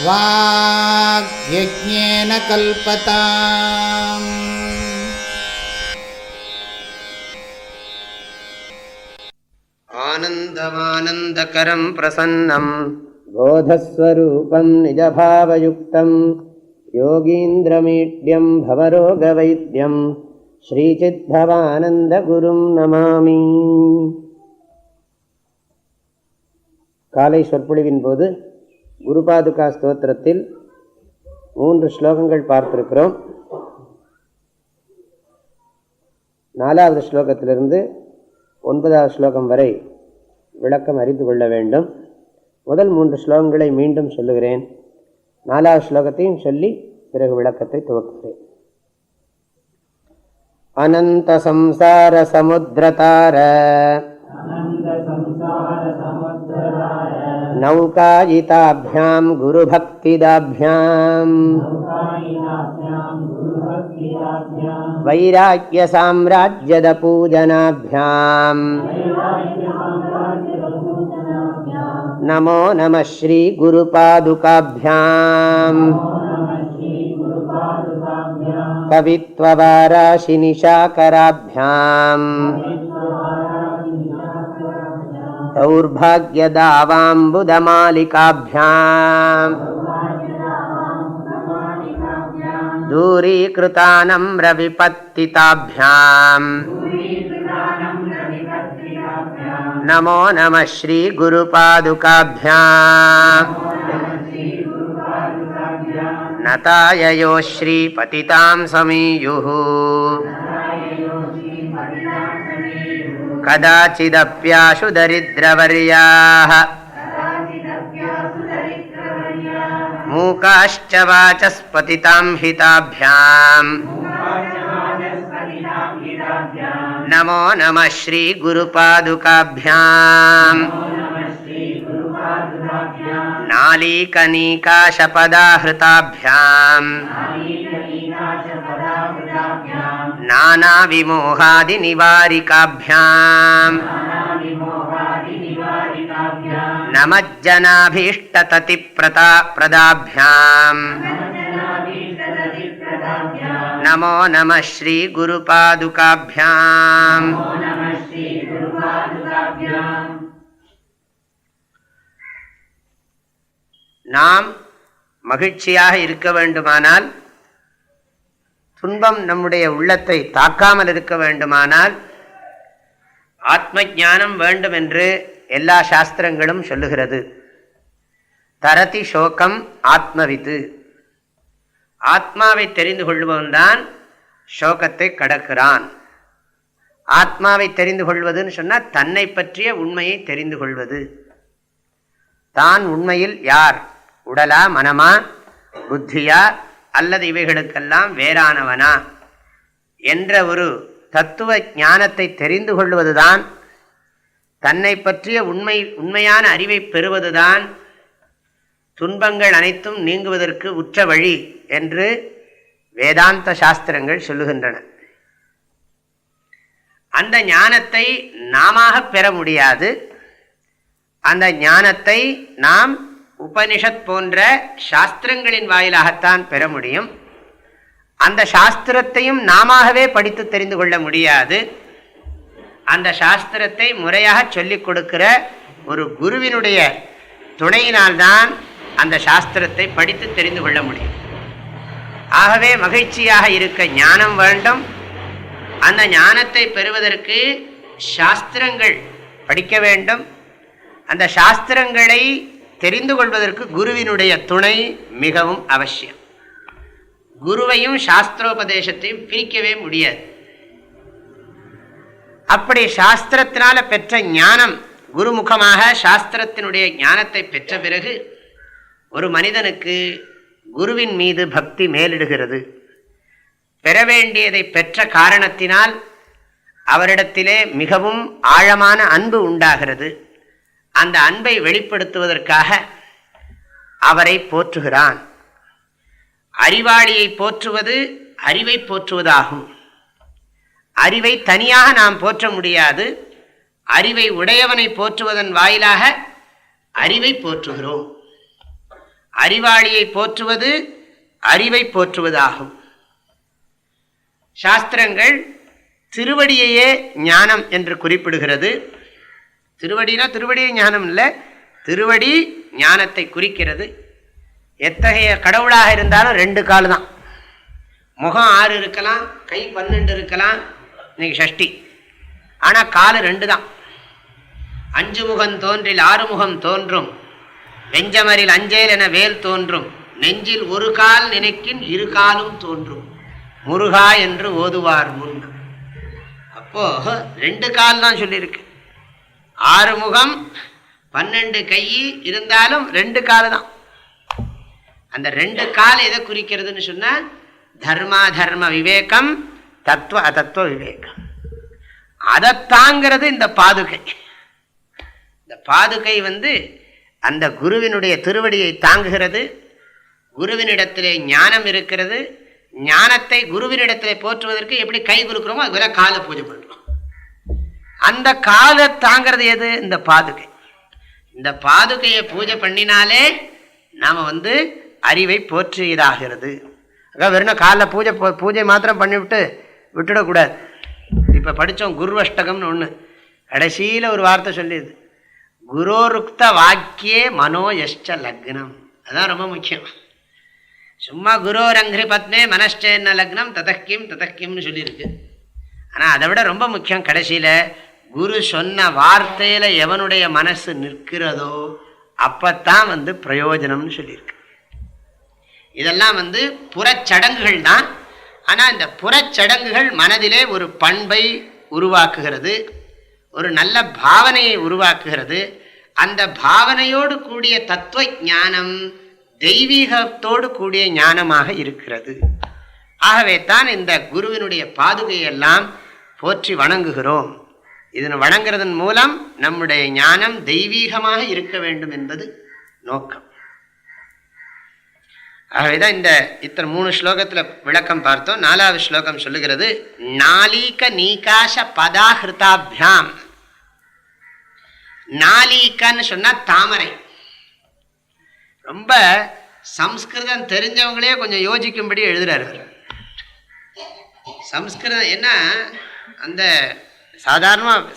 வாக்யஜ்ஞேன கல்பதாம். ஆனந்தமானந்தகரம் பிரசன்னம் போதஸ்வரூபம் நிஜபாவயுக்தம் யோகீந்திரமீட்யம் பவரோகவைத்யம் ஸ்ரீசித்பவானந்தகுரும் நமாமி. காலை சொற்பொழிவின் போது குருபாதுகா ஸ்தோத்திரத்தில் 3 ஸ்லோகங்கள் பார்த்திருக்கிறோம். 4வது ஸ்லோகத்திலிருந்து 9வது ஸ்லோகம் வரை விளக்கம் அறிந்து கொள்ள வேண்டும். முதல் 3 ஸ்லோகங்களை மீண்டும் சொல்லுகிறேன். 4வது ஸ்லோகத்தையும் சொல்லி பிறகு விளக்கத்தை துவக்குகிறேன். அனந்த சம்சார சமுத்திரதார நௌகாயிதாப்யாம் குருபக்திதாப்யாம் வைராக்ய சாம்ராஜ்யத பூஜனாப்யாம் நமோ நமः ஸ்ரீ குருபாதுகாப்யாம் கவித்வவாராஷி நிஷாகராப்யாம் தௌர்பாக்யதாவாம்புதமாலிகாப்யாம் தூரீகிருதானம்ரவிபத்திதாப்யாம் நமோ நமः ஸ்ரீ குருபாதுகாப்யாம் நதாயயோ ஸ்ரீ பதிதாம் சமீயுः கதாசிதப்யாசு தரித்ரவர்யாः மூகாஷ்ச வாசஸ்பதிதாம் ஹிதாப்யாம் நமோ நமः ஸ்ரீ குருபாதுகாப்யாம் நாலீகநீகாசபதாஹ்ருதாப்யாம் நானாவிமோகாதிநிவாரிகாப்யாம் நமஜ்ஜனாபீஷ்டததிப்ரதாப்யாம் நமோ நமः ஸ்ரீ குருபாதுகாப்யாம். நாம் மகிழ்ச்சியாக இருக்க வேண்டுமானால், துன்பம் நம்முடைய உள்ளத்தை தாக்காமல் இருக்க வேண்டுமானால் ஆத்ம ஞானம் வேண்டும் என்று எல்லா சாஸ்திரங்களும் சொல்லுகிறது. தரதி சோகம் ஆத்மவித்து, ஆத்மாவை தெரிந்து கொள்பவன்தான் சோகத்தை கடக்கிறான். ஆத்மாவை தெரிந்து கொள்வதுன்னு சொன்னால் தன்னை பற்றிய உண்மையை தெரிந்து கொள்வது. தான் உண்மையில் யார், உடலா மனமா புத்தியா அல்லது இவைகளுக்கெல்லாம் வேறானவனா என்ற ஒரு தத்துவ ஞானத்தை தெரிந்து கொள்வதுதான், தன்னை பற்றிய உண்மையான அறிவை பெறுவதுதான் துன்பங்கள் அனைத்தும் நீங்குவதற்கு உற்ற வழி என்று வேதாந்த சாஸ்திரங்கள் சொல்லுகின்றன. அந்த ஞானத்தை நாம பெற முடியாது. அந்த ஞானத்தை நாம் உபனிஷத் போன்ற சாஸ்திரங்களின் வாயிலாகத்தான் பெற முடியும். அந்த சாஸ்திரத்தையும் நாமவே படித்து தெரிந்து கொள்ள முடியாது. அந்த சாஸ்திரத்தை முறையாக சொல்லிக் கொடுக்கிற ஒரு குருவினுடைய துணையினால்தான் அந்த சாஸ்திரத்தை படித்து தெரிந்து கொள்ள முடியும். ஆகவே மகிழ்ச்சியாக இருக்க ஞானம் வேண்டும். அந்த ஞானத்தை பெறுவதற்கு சாஸ்திரங்கள் படிக்க வேண்டும். அந்த சாஸ்திரங்களை தெரிந்து கொள்வதற்கு குருவினுடைய துணை மிகவும் அவசியம். குருவையும் சாஸ்திரோபதேசத்தையும் பிரிக்கவே முடியாது. அப்படி சாஸ்திரத்தினால பெற்ற ஞானம், குருமுகமாக சாஸ்திரத்தினுடைய ஞானத்தை பெற்ற பிறகு ஒரு மனிதனுக்கு குருவின் மீது பக்தி மேலிடுகிறது. பெற வேண்டியதை பெற்ற காரணத்தினால் அவரிடத்திலே மிகவும் ஆழமான அன்பு உண்டாகிறது. அந்த அன்பை வெளிப்படுத்துவதற்காக அவரை போற்றுகிறான். அறிவாளியை போற்றுவது அறிவை போற்றுவதாகும். அறிவை தனியாக நாம் போற்ற முடியாது. அறிவை உடையவனை போற்றுவதன் வாயிலாக அறிவை போற்றுகிறோம். அறிவாளியை போற்றுவது அறிவை போற்றுவதாகும். சாஸ்திரங்கள் திருவடியையே ஞானம் என்று குறிப்பிடுகிறது. திருவடினா திருவடியை ஞானம் இல்லை, திருவடி ஞானத்தை குறிக்கிறது. எத்தகைய கடவுளாக இருந்தாலும் 2 கால் தான். முகம் 6 இருக்கலாம், கை 12 இருக்கலாம், இன்னைக்கு சஷ்டி, ஆனால் கால் 2 தான். 5 முகம் தோன்றில் 6 முகம் தோன்றும், வெஞ்சமரில் அஞ்சேல் என வேல் தோன்றும், நெஞ்சில் 1 கால் நினைக்கின் 2 காலும் தோன்றும், முருகா என்று ஓதுவார் முன். அப்போ 2 கால் தான் சொல்லியிருக்கு. 6 முகம் 12 கை இருந்தாலும் 2 கால் தான். அந்த 2 கால் எதை குறிக்கிறதுன்னு சொன்னா தர்மா தர்ம விவேகம், தத்துவ அதத்துவ விவேகம். அதை தாங்கிறது இந்த பாதுகை. இந்த பாதுகை அந்த குருவினுடைய திருவடியை தாங்குகிறது. குருவினிடத்திலே ஞானம் இருக்கிறது. ஞானத்தை குருவினிடத்திலே போற்றுவதற்கு எப்படி கை கொடுக்கிறோமோ அதுபோல காலை பூஜை பண்றோம். அந்த காலை தாங்கிறது எது? இந்த பாதுகை. இந்த பாதுகையை பூஜை பண்ணினாலே நாம அறிவை போற்றியதாகிறது. வெறும் காலில் பூஜை மாத்திரம் பண்ணிவிட்டு விட்டுடக்கூடாது. இப்போ படித்தோம் குருவஷ்டகம்னு ஒன்று, கடைசியில் ஒரு வார்த்தை சொல்லிடுது, குரோருக்த வாக்கியே மனோயஷ்ட லக்னம். அதுதான் ரொம்ப முக்கியம். சும்மா குரோரங்கிரி பத்மே மனஷ்டேன்ன லக்னம் ததக்கிம் ததக்கிம்னு சொல்லியிருக்கு. ஆனால் அதை விட ரொம்ப முக்கியம், கடைசியில் குரு சொன்ன வார்த்தையில் எவனுடைய மனசு நிற்கிறதோ அப்பத்தான் பிரயோஜனம்னு சொல்லியிருக்கு. இதெல்லாம் புறச்சடங்குகள் தான். ஆனால் இந்த புறச்சடங்குகள் மனதிலே ஒரு பண்பை உருவாக்குகிறது, ஒரு நல்ல பாவனையை உருவாக்குகிறது. அந்த பாவனையோடு கூடிய தத்துவ ஞானம் தெய்வீகத்தோடு கூடிய ஞானமாக இருக்கிறது. ஆகவே தான் இந்த குருவினுடைய பாதுகையெல்லாம் போற்றி வணங்குகிறோம். இதனை வணங்குறதன் மூலம் நம்முடைய ஞானம் தெய்வீகமாக இருக்க வேண்டும் என்பது நோக்கம். ஆகவேதான் இந்த இத்தனை 3 ஸ்லோகத்தில் விளக்கம் பார்த்தோம். 4வது ஸ்லோகம் சொல்லுகிறது, நாலீக நீகாச பதாகிருதாபியாம். நாலீகன்னு சொன்னா தாமரை. ரொம்ப சம்ஸ்கிருதம் தெரிஞ்சவங்களே கொஞ்சம் யோசிக்கும்படி எழுதுறாரு. சம்ஸ்கிருதம் என்ன, அந்த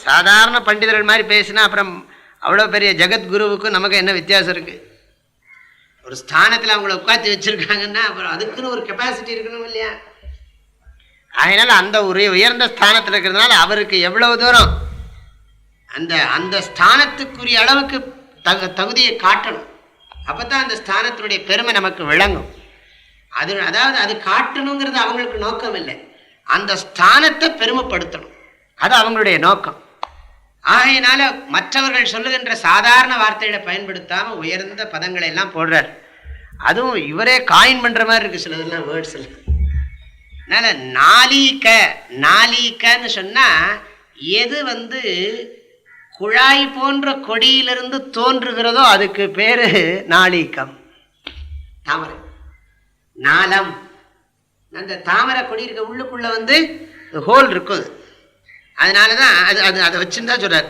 சாதாரண பண்டிதர்கள் மாதிரி பேசினா அப்புறம் அவ்வளோ பெரிய ஜெகத்குருவுக்கும் நமக்கு என்ன வித்தியாசம் இருக்குது? ஒரு ஸ்தானத்தில் அவங்கள உட்காந்து வச்சுருக்காங்கன்னா அப்புறம் அதுக்குன்னு ஒரு கெப்பாசிட்டி இருக்கணும் இல்லையா? அதனால அந்த ஒரு உயர்ந்த ஸ்தானத்தில் இருக்கிறதுனால அவருக்கு எவ்வளவு தூரம் அந்த ஸ்தானத்துக்குரிய அளவுக்கு தகுதியை காட்டணும். அப்போ தான் அந்த ஸ்தானத்தினுடைய பெருமை நமக்கு விளங்கும். அதாவது அது காட்டணுங்கிறது அவங்களுக்கு நோக்கம் இல்லை, அந்த ஸ்தானத்தை பெருமைப்படுத்தணும், அது அவங்களுடைய நோக்கம். ஆகையினால மற்றவர்கள் சொல்லுகின்ற சாதாரண வார்த்தைகளை பயன்படுத்தாம உயர்ந்த பதங்களை எல்லாம் போடுறார். அதுவும் இவரே காயின் பண்ற மாதிரி இருக்கு சிலதெல்லாம் வேர்ட்ஸ் எல்லாம். அதனால நாலீக்கன்னு சொன்னா எது குழாய் போன்ற கொடியிலிருந்து தோன்றுகிறதோ அதுக்கு பேரு நாளீக்கம். தாமரை நாளம், அந்த தாமரை கொடி இருக்க உள்ளுக்குள்ள ஹோல் இருக்குது. அதனாலதான் அதை வச்சுருந்தா சொல்றார்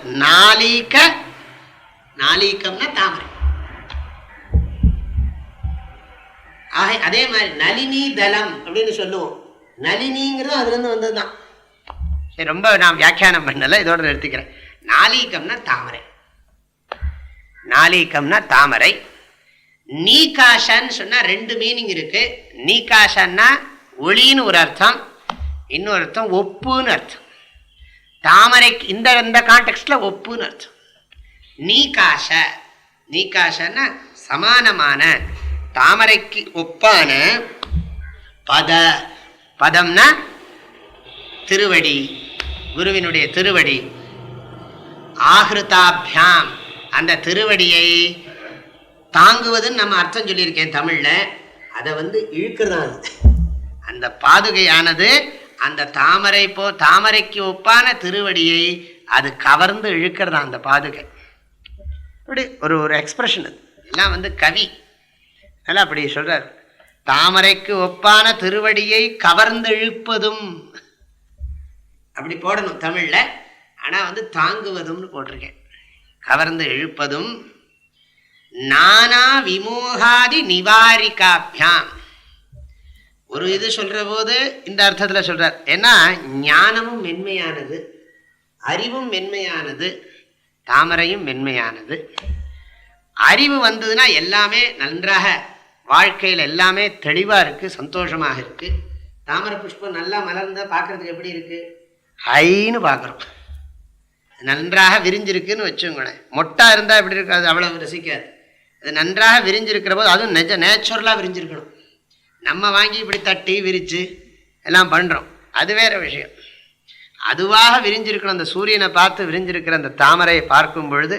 நாளீக்கம்னா தாமரை. ஆக அதே மாதிரி நளினி தலம் அப்படின்னு சொல்லுவோம். நளினிங்கிறது அதுல இருந்து வந்ததுதான். சரி, ரொம்ப நான் வியாக்கியானம் பண்ணல, இதோட நிறுத்திக்கிறேன். நாளீக்கம்னா தாமரை. நாளீக்கம்னா தாமரை. நீகாஷன்னு சொன்னா 2 மீனிங் இருக்கு. நீகாஷன்னா ஒளின்னு ஒரு அர்த்தம், இன்னொரு அர்த்தம் ஒப்புன்னு அர்த்தம். தாமரைக்கு இந்த கான்டெக்ட்ல ஒப்புன்னு அர்த்தம். நீகாஷன்னா சமானமான, தாமரைக்கு ஒப்பான. பதம்னா திருவடி, குருவினுடைய திருவடி. ஆகிருதாபியாம், அந்த திருவடியை தாங்குவதுன்னு நம்ம அர்த்தம் சொல்லியிருக்கேன் தமிழ்ல. அதை இழுக்கிறதான். அந்த பாதுகையானது அந்த தாமரைக்கு ஒப்பான திருவடியை அது கவர்ந்து இழுக்கிறதா அந்த பாதுகை. அப்படி ஒரு எக்ஸ்பிரஷன். அது எல்லாம் கவி நல்லா அப்படி சொல்றார். தாமரைக்கு ஒப்பான திருவடியை கவர்ந்து இழுப்பதும் அப்படி போடணும் தமிழ்ல. ஆனா தாங்குவதும்னு போட்டிருக்கேன். கவர்ந்து இழுப்பதும் நானா விமோகாதி நிவாரிகாபியாம். ஒரு இது சொல்ற போது இந்த அர்த்தத்தில் சொல்றார். ஏன்னா ஞானமும் மென்மையானது, அறிவும் மென்மையானது, தாமரையும் மென்மையானது. அறிவு வந்ததுன்னா எல்லாமே நன்றாக வாழ்க்கையில் எல்லாமே தெளிவாக இருக்குது, சந்தோஷமாக இருக்குது. தாமரை புஷ்பம் நல்லா மலர்ந்த பார்க்குறதுக்கு எப்படி இருக்குது? ஹைன்னு பார்க்குறோம். நன்றாக விரிஞ்சிருக்குன்னு வச்சுங்களேன். மொட்டாக இருந்தால் எப்படி இருக்காது, அவ்வளோ ரசிக்காது. அது நன்றாக விரிஞ்சிருக்கிற போது அதுவும் நேச்சுரலாக விரிஞ்சிருக்கணும். நம்ம வாங்கி இப்படி தட்டி விரித்து எல்லாம் பண்ணுறோம், அது வேறு விஷயம். அதுவாக விரிஞ்சிருக்கணும். அந்த சூரியனை பார்த்து விரிஞ்சிருக்கிற அந்த தாமரையை பார்க்கும் பொழுது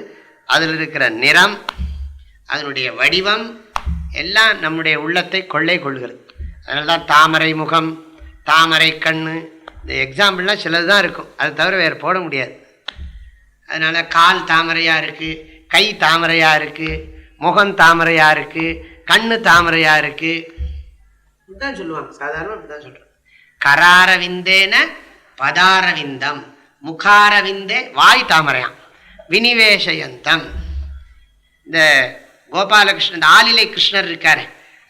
அதில் இருக்கிற நிறம், அதனுடைய வடிவம் எல்லாம் நம்முடைய உள்ளத்தை கொள்ளை கொள்கிறது. அதனால தான் தாமரை முகம், தாமரை கண், இந்த எக்ஸாம்பிள்லாம் சிலது தான் இருக்கும், அது தவிர வேறு போட முடியாது. அதனால் கால் தாமரையாக இருக்குது, கை தாமரையாக இருக்குது, முகம் தாமரையாக இருக்குது, கண்ணு தாமரையாக இருக்குது. இப்படிதான் சொல்லுவாங்க, சாதாரணமாக இப்படி தான் சொல்கிறாங்க. கராரவிந்தேன பதாரவிந்தம், முகாரவிந்தே வாய் தாமரையாம், வினிவேஷயந்தம். இந்த கோபாலகிருஷ்ணன், ஆலிலை கிருஷ்ணர் இருக்கார்,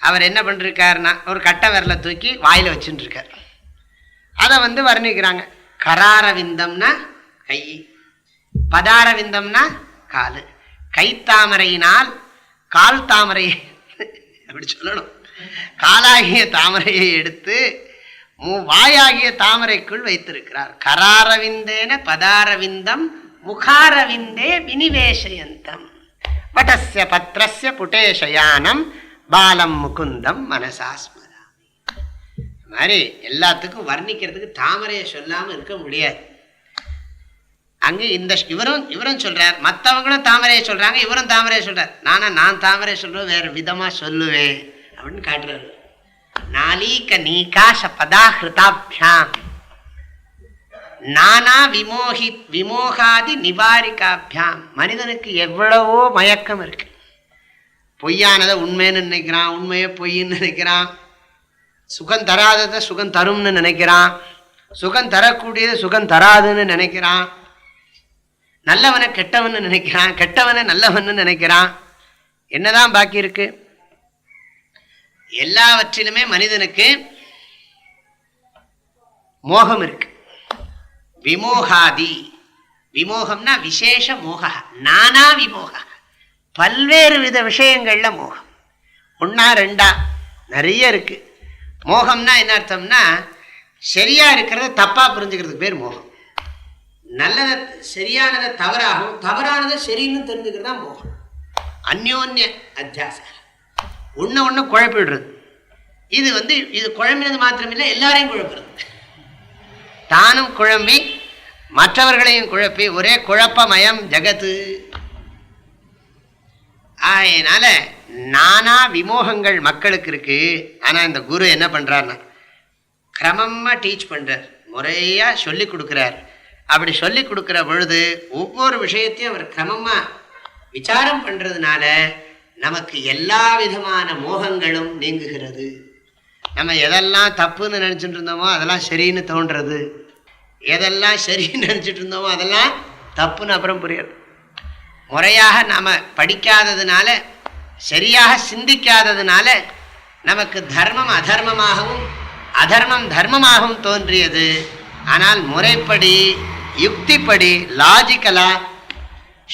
அவர் என்ன பண்ணிருக்காருன்னா ஒரு கட்டை விரலை தூக்கி வாயில் வச்சுட்டு இருக்கார். அதை வர்ணிக்கிறாங்க. கராரவிந்தம்னா கை, பதாரவிந்தம்னா கால். கைத்தாமரையினால் கால் தாமரையை அப்படி சொல்லணும். காலாகிய தாமரையை எடுத்து வாயாகிய தாமரைக்குள் வைத்திருக்கிறார். கராரவிந்தேன பதாரவிந்தம் முகாரவிந்தே வினிவேஷயந்தம் வடஸ்ய பத்ரஸ்ய புட்டேஷயானம் பாலம் முகுந்தம் மனசாஸ்மராமி. மாதிரி எல்லாத்துக்கும் வர்ணிக்கிறதுக்கு தாமரையை சொல்லாமல் இருக்க முடியாது. அங்கே இந்த இவரும் சொல்றார், மற்றவங்களும் தாமரையை சொல்றாங்க, இவரும் தாமரையை சொல்றார். நான் தாமரை சொல்றேன், வேற விதமா சொல்லுவேன் அப்படின்னு காட்டுறாரு. நாலீக நீகாஷ பதாஹிருதாபியாம் நானா விமோகாதி நிவாரிகாபியாம். மனிதனுக்கு எவ்வளவோ மயக்கம் இருக்கு. பொய்யானதை உண்மைன்னு நினைக்கிறான், உண்மையை பொய்ன்னு நினைக்கிறான். சுகம் தராததை சுகம் தரும்னு நினைக்கிறான், சுகம் தரக்கூடியதை சுகம் தராதுன்னு நினைக்கிறான். நல்லவனை கெட்டவன்னு நினைக்கிறான், கெட்டவனை நல்லவன்னு நினைக்கிறான். என்னதான் பாக்கி இருக்கு? எல்லாவற்றிலுமே மனிதனுக்கு மோகம் இருக்கு. விமோகாதி, விமோகம்னா விசேஷ மோக, நானா விமோக, பல்வேறு வித விஷயங்கள்ல மோகம். ஒன்னா ரெண்டா நிறைய இருக்கு. மோகம்னா என்ன அர்த்தம்னா சரியா இருக்கிறத தப்பா புரிஞ்சுக்கிறதுக்கு பேர் மோகம். நல்லதை சரியானதை தவறாகவும் தவறானதை சரின்னு தெரிஞ்சுக்கிறது தான் மோகம். அந்யோன்ய அத்தியாசம், ஒன்று குழப்பிடுறது. இது குழம்பினது மாத்திரமில்லை, எல்லாரையும் குழப்புறது. தானும் குழம்பி மற்றவர்களையும் குழப்பி ஒரே குழப்பமயம் ஜகத்து. அதனால நானா விமோகங்கள் மக்களுக்கு இருக்கு. ஆனா இந்த குரு என்ன பண்றாருன்னா கிரமமா டீச் பண்றார், முறையா சொல்லி கொடுக்கிறார். அப்படி சொல்லி கொடுக்கிற பொழுது ஒவ்வொரு விஷயத்தையும் அவர் கிரமமா விசாரம் பண்றதுனால நமக்கு எல்லா விதமான மோகங்களும் நீங்குகிறது. நம்ம எதெல்லாம் தப்புன்னு நினைச்சிட்டு இருந்தோமோ அதெல்லாம் சரின்னு தோன்றது, எதெல்லாம் சரின்னு நினைச்சிட்டு இருந்தோமோ அதெல்லாம் தப்புன்னு அப்புறம் புரியுது. முறையாக நாம் படிக்காததுனால, சரியாக சிந்திக்காததுனால நமக்கு தர்மம் அதர்மமாகவும் அதர்மம் தர்மமாகவும் தோன்றியது. ஆனால் முறைப்படி யுக்திப்படி லாஜிக்கலா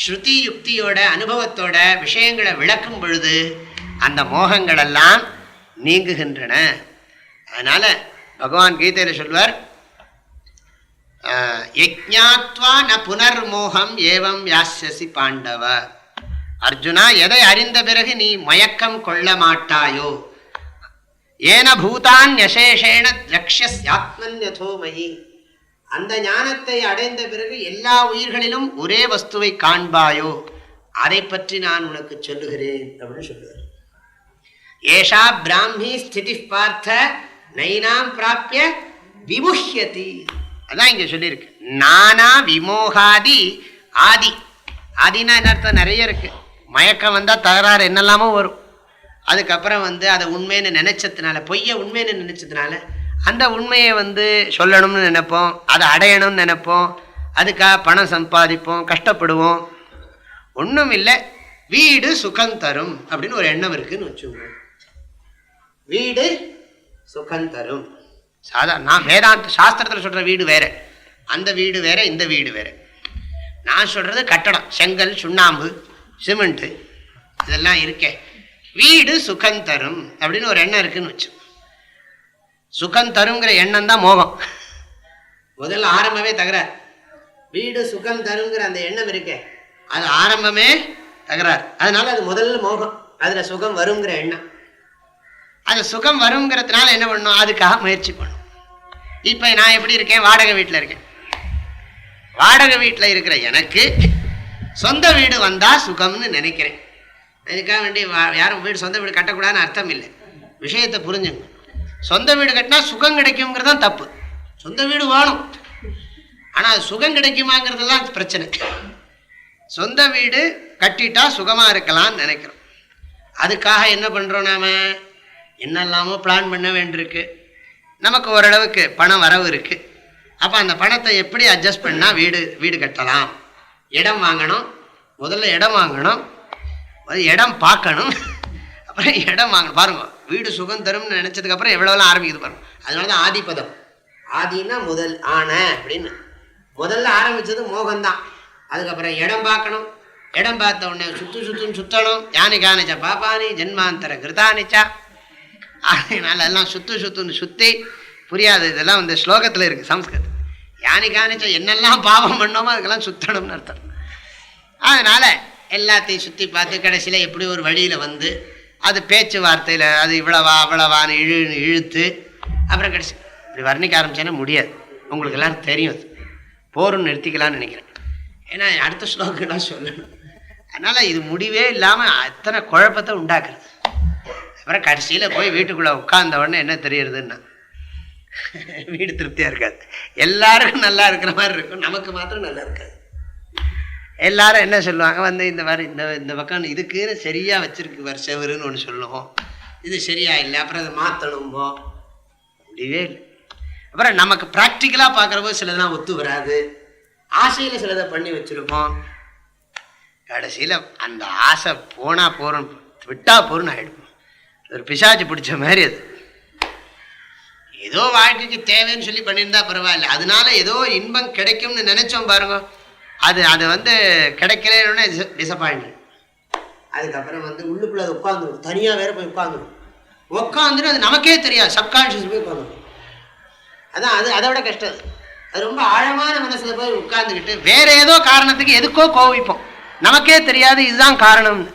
ஸ்ருதி யுக்தியோட அனுபவத்தோட விஷயங்களை விளக்கும் பொழுது அந்த மோகங்கள் எல்லாம் நீங்குகின்றன. அதனால பகவான் கீதையில சொல்வார், யஜ்ஞாத்வா ந புனர்மோகம் ஏவம் யாஸ்யசி பாண்டவ. அர்ஜுனா, எதை அறிந்த பிறகு நீ மயக்கம் கொள்ள மாட்டாயோ, ஏன பூதான் யசேஷேண திரக்ஷ்யஸ்யாத்மன்யதோமயி. அந்த ஞானத்தை அடைந்த பிறகு எல்லா உயிர்களிலும் ஒரே வஸ்துவை காண்பாயோ, அதை பற்றி நான் உனக்கு சொல்லுகிறேன் அப்படின்னு சொல்லுவார். ஏஷா பிராமி ஸ்திதி பார்த்த நைனாம் பிராப்ய விமுஹ்யதி. அதான் இங்க சொல்லியிருக்கு. நானா விமோகாதி ஆதி. ஆதினா என்ன அர்த்தம்? நிறைய இருக்கு. மயக்கம் வந்தா தகராறு என்னெல்லாமோ வரும். அதுக்கப்புறம் அதை உண்மைன்னு நினைச்சதுனால, பொய்யை உண்மைன்னு நினைச்சதுனால அந்த உண்மையை சொல்லணும்னு நினைப்போம், அதை அடையணும்னு நினைப்போம், அதுக்காக பணம் சம்பாதிப்போம், கஷ்டப்படுவோம். ஒன்றும் இல்லை, வீடு சுகம் தரும் அப்படின்னு ஒரு எண்ணம் இருக்குன்னு வச்சுக்கோங்க. வீடு சுகம் தரும். சாதாரண நான் வேதாந்த சாஸ்திரத்தில் சொல்ற வீடு வேற, அந்த வீடு வேற, இந்த வீடு வேற. நான் சொல்றது கட்டடம், செங்கல், சுண்ணாம்பு, சிமெண்ட் இதெல்லாம் இருக்கே. வீடு சுகம் தரும் அப்படின்னு ஒரு எண்ணம் இருக்குன்னு வச்சு. சுகம் தருங்கிற எண்ணம் தான் மோகம். முதல்ல ஆரம்பமே தகராறு. வீடு சுகம் தருங்கிற அந்த எண்ணம் இருக்கே, அது ஆரம்பமே தகராறு. அதனால அது முதல்ல மோகம். அதுல சுகம் வருங்கிற எண்ணம், அது சுகம் வருங்கிறதுனால என்ன பண்ணணும், அதுக்காக முயற்சி பண்ணும். இப்ப நான் எப்படி இருக்கேன், வாடகை வீட்டில் இருக்கேன். வாடகை வீட்டில் இருக்கிற எனக்கு சொந்த வீடு வந்தா சுகம்னு நினைக்கிறேன். அதுக்காக வேண்டி யாரும் வீடு சொந்த வீடு கட்டக்கூடாதுன்னு அர்த்தம் இல்லை. விஷயத்தை புரிஞ்சுங்க. சொந்த வீடு கட்டினா சுகம் கிடைக்குங்கிறது தான் தப்பு. சொந்த வீடு வேணும், ஆனால் அது சுகம் கிடைக்குமாங்கிறதுலாம் பிரச்சனை. சொந்த வீடு கட்டிட்டா சுகமாக இருக்கலாம்னு நினைக்கிறோம். அதுக்காக என்ன பண்ணுறோம், நாம் என்னெல்லாமோ பிளான் பண்ண வேண்டியிருக்கு. நமக்கு ஓரளவுக்கு பணம் வரவு இருக்குது. அப்போ அந்த பணத்தை எப்படி அட்ஜஸ்ட் பண்ணால் வீடு கட்டலாம். இடம் வாங்கணும், முதல்ல இடம் வாங்கணும், இடம் பார்க்கணும், அப்புறம் இடம் வாங்கணும். பாருங்க, வீடு சுகம் தரும்னு நினச்சதுக்கப்புறம் எவ்வளோலாம் ஆரம்பிக்குது பாருங்க. அதனால தான் ஆதிபதம். ஆதினா முதல், ஆன அப்படின்னு முதல்ல ஆரம்பித்தது மோகம்தான். அதுக்கப்புறம் இடம் பார்க்கணும், இடம் பார்த்த உடனே சுற்றுன்னு சுற்றணும். யானி காணிச்சா பாப்பானி ஜென்மாந்தர கிருதானிச்சா. அதனால எல்லாம் சுற்றுன்னு சுற்றி புரியாது. இதெல்லாம் இந்த ஸ்லோகத்தில் இருக்குது சம்ஸ்கிருதம். யானி காணிச்சா என்னெல்லாம் பாவம் பண்ணோமோ அதுக்கெல்லாம் சுற்றணும்னு அர்த்தம். அதனால் எல்லாத்தையும் சுற்றி பார்த்து கடைசியில் எப்படி ஒரு வழியில் வந்து அது பேச்சுவார்த்தையில் அது இவ்வளவான்னு இழுத்து அப்புறம் கடைசி இப்படி வர்ணிக்க ஆரம்பிச்சேன்னா முடியாது. உங்களுக்கு எல்லோரும் தெரியும். அது போருன்னு நிறுத்திக்கலான்னு நினைக்கிறேன். ஏன்னா அடுத்த ஸ்லோகெல்லாம் சொல்லணும். அதனால் இது முடிவே இல்லாமல் அத்தனை குழப்பத்தை உண்டாக்குறது. அப்புறம் கடைசியில் போய் வீட்டுக்குள்ளே உட்கார்ந்த உடனே என்ன தெரியுறதுன்னா வீடு திருப்தியாக இருக்காது. எல்லாருக்கும் நல்லா இருக்கிற மாதிரி இருக்கும், நமக்கு மாத்திரம் நல்லா இருக்காது. எல்லாரும் என்ன சொல்லுவாங்க, வந்து இந்த மாதிரி இந்த பக்கம் இதுக்குன்னு சரியாக வச்சுருக்கு செவருன்னு ஒன்று சொல்லுவோம். இது சரியா இல்லை, அப்புறம் அதை மாற்றணும்போ முடியவே இல்லை. அப்புறம் நமக்கு ப்ராக்டிக்கலாக பார்க்குறப்போ சிலதெல்லாம் ஒத்து வராது. ஆசையில் சிலதை பண்ணி வச்சுருப்போம். கடைசியில் அந்த ஆசை போனால் போகிறோம், விட்டா போகிறோன்னு ஆகிடும். ஒரு பிசாச்சு பிடிச்ச மாதிரி. அது ஏதோ வாழ்க்கைக்கு தேவைன்னு சொல்லி பண்ணியிருந்தா பரவாயில்ல, அதனால ஏதோ இன்பம் கிடைக்கும்னு நினைச்சோம் பாருங்க, அது வந்து கிடைக்கலன்னு டிசப்பாயிண்ட். அதுக்கப்புறம் வந்து உள்ளுக்குள்ள அது உட்காந்துடும், தனியாக வேற போய் உட்காந்துடும். அது நமக்கே தெரியாது, சப்கான்ஷியஸ் போய் உட்காந்துடும். அதான் அதை விட கஷ்டம். அது ரொம்ப ஆழமான மனசுல போய் உட்கார்ந்துக்கிட்டு வேற ஏதோ காரணத்துக்கு எதுக்கோ கோவிப்போம், நமக்கே தெரியாது இதுதான் காரணம்னு.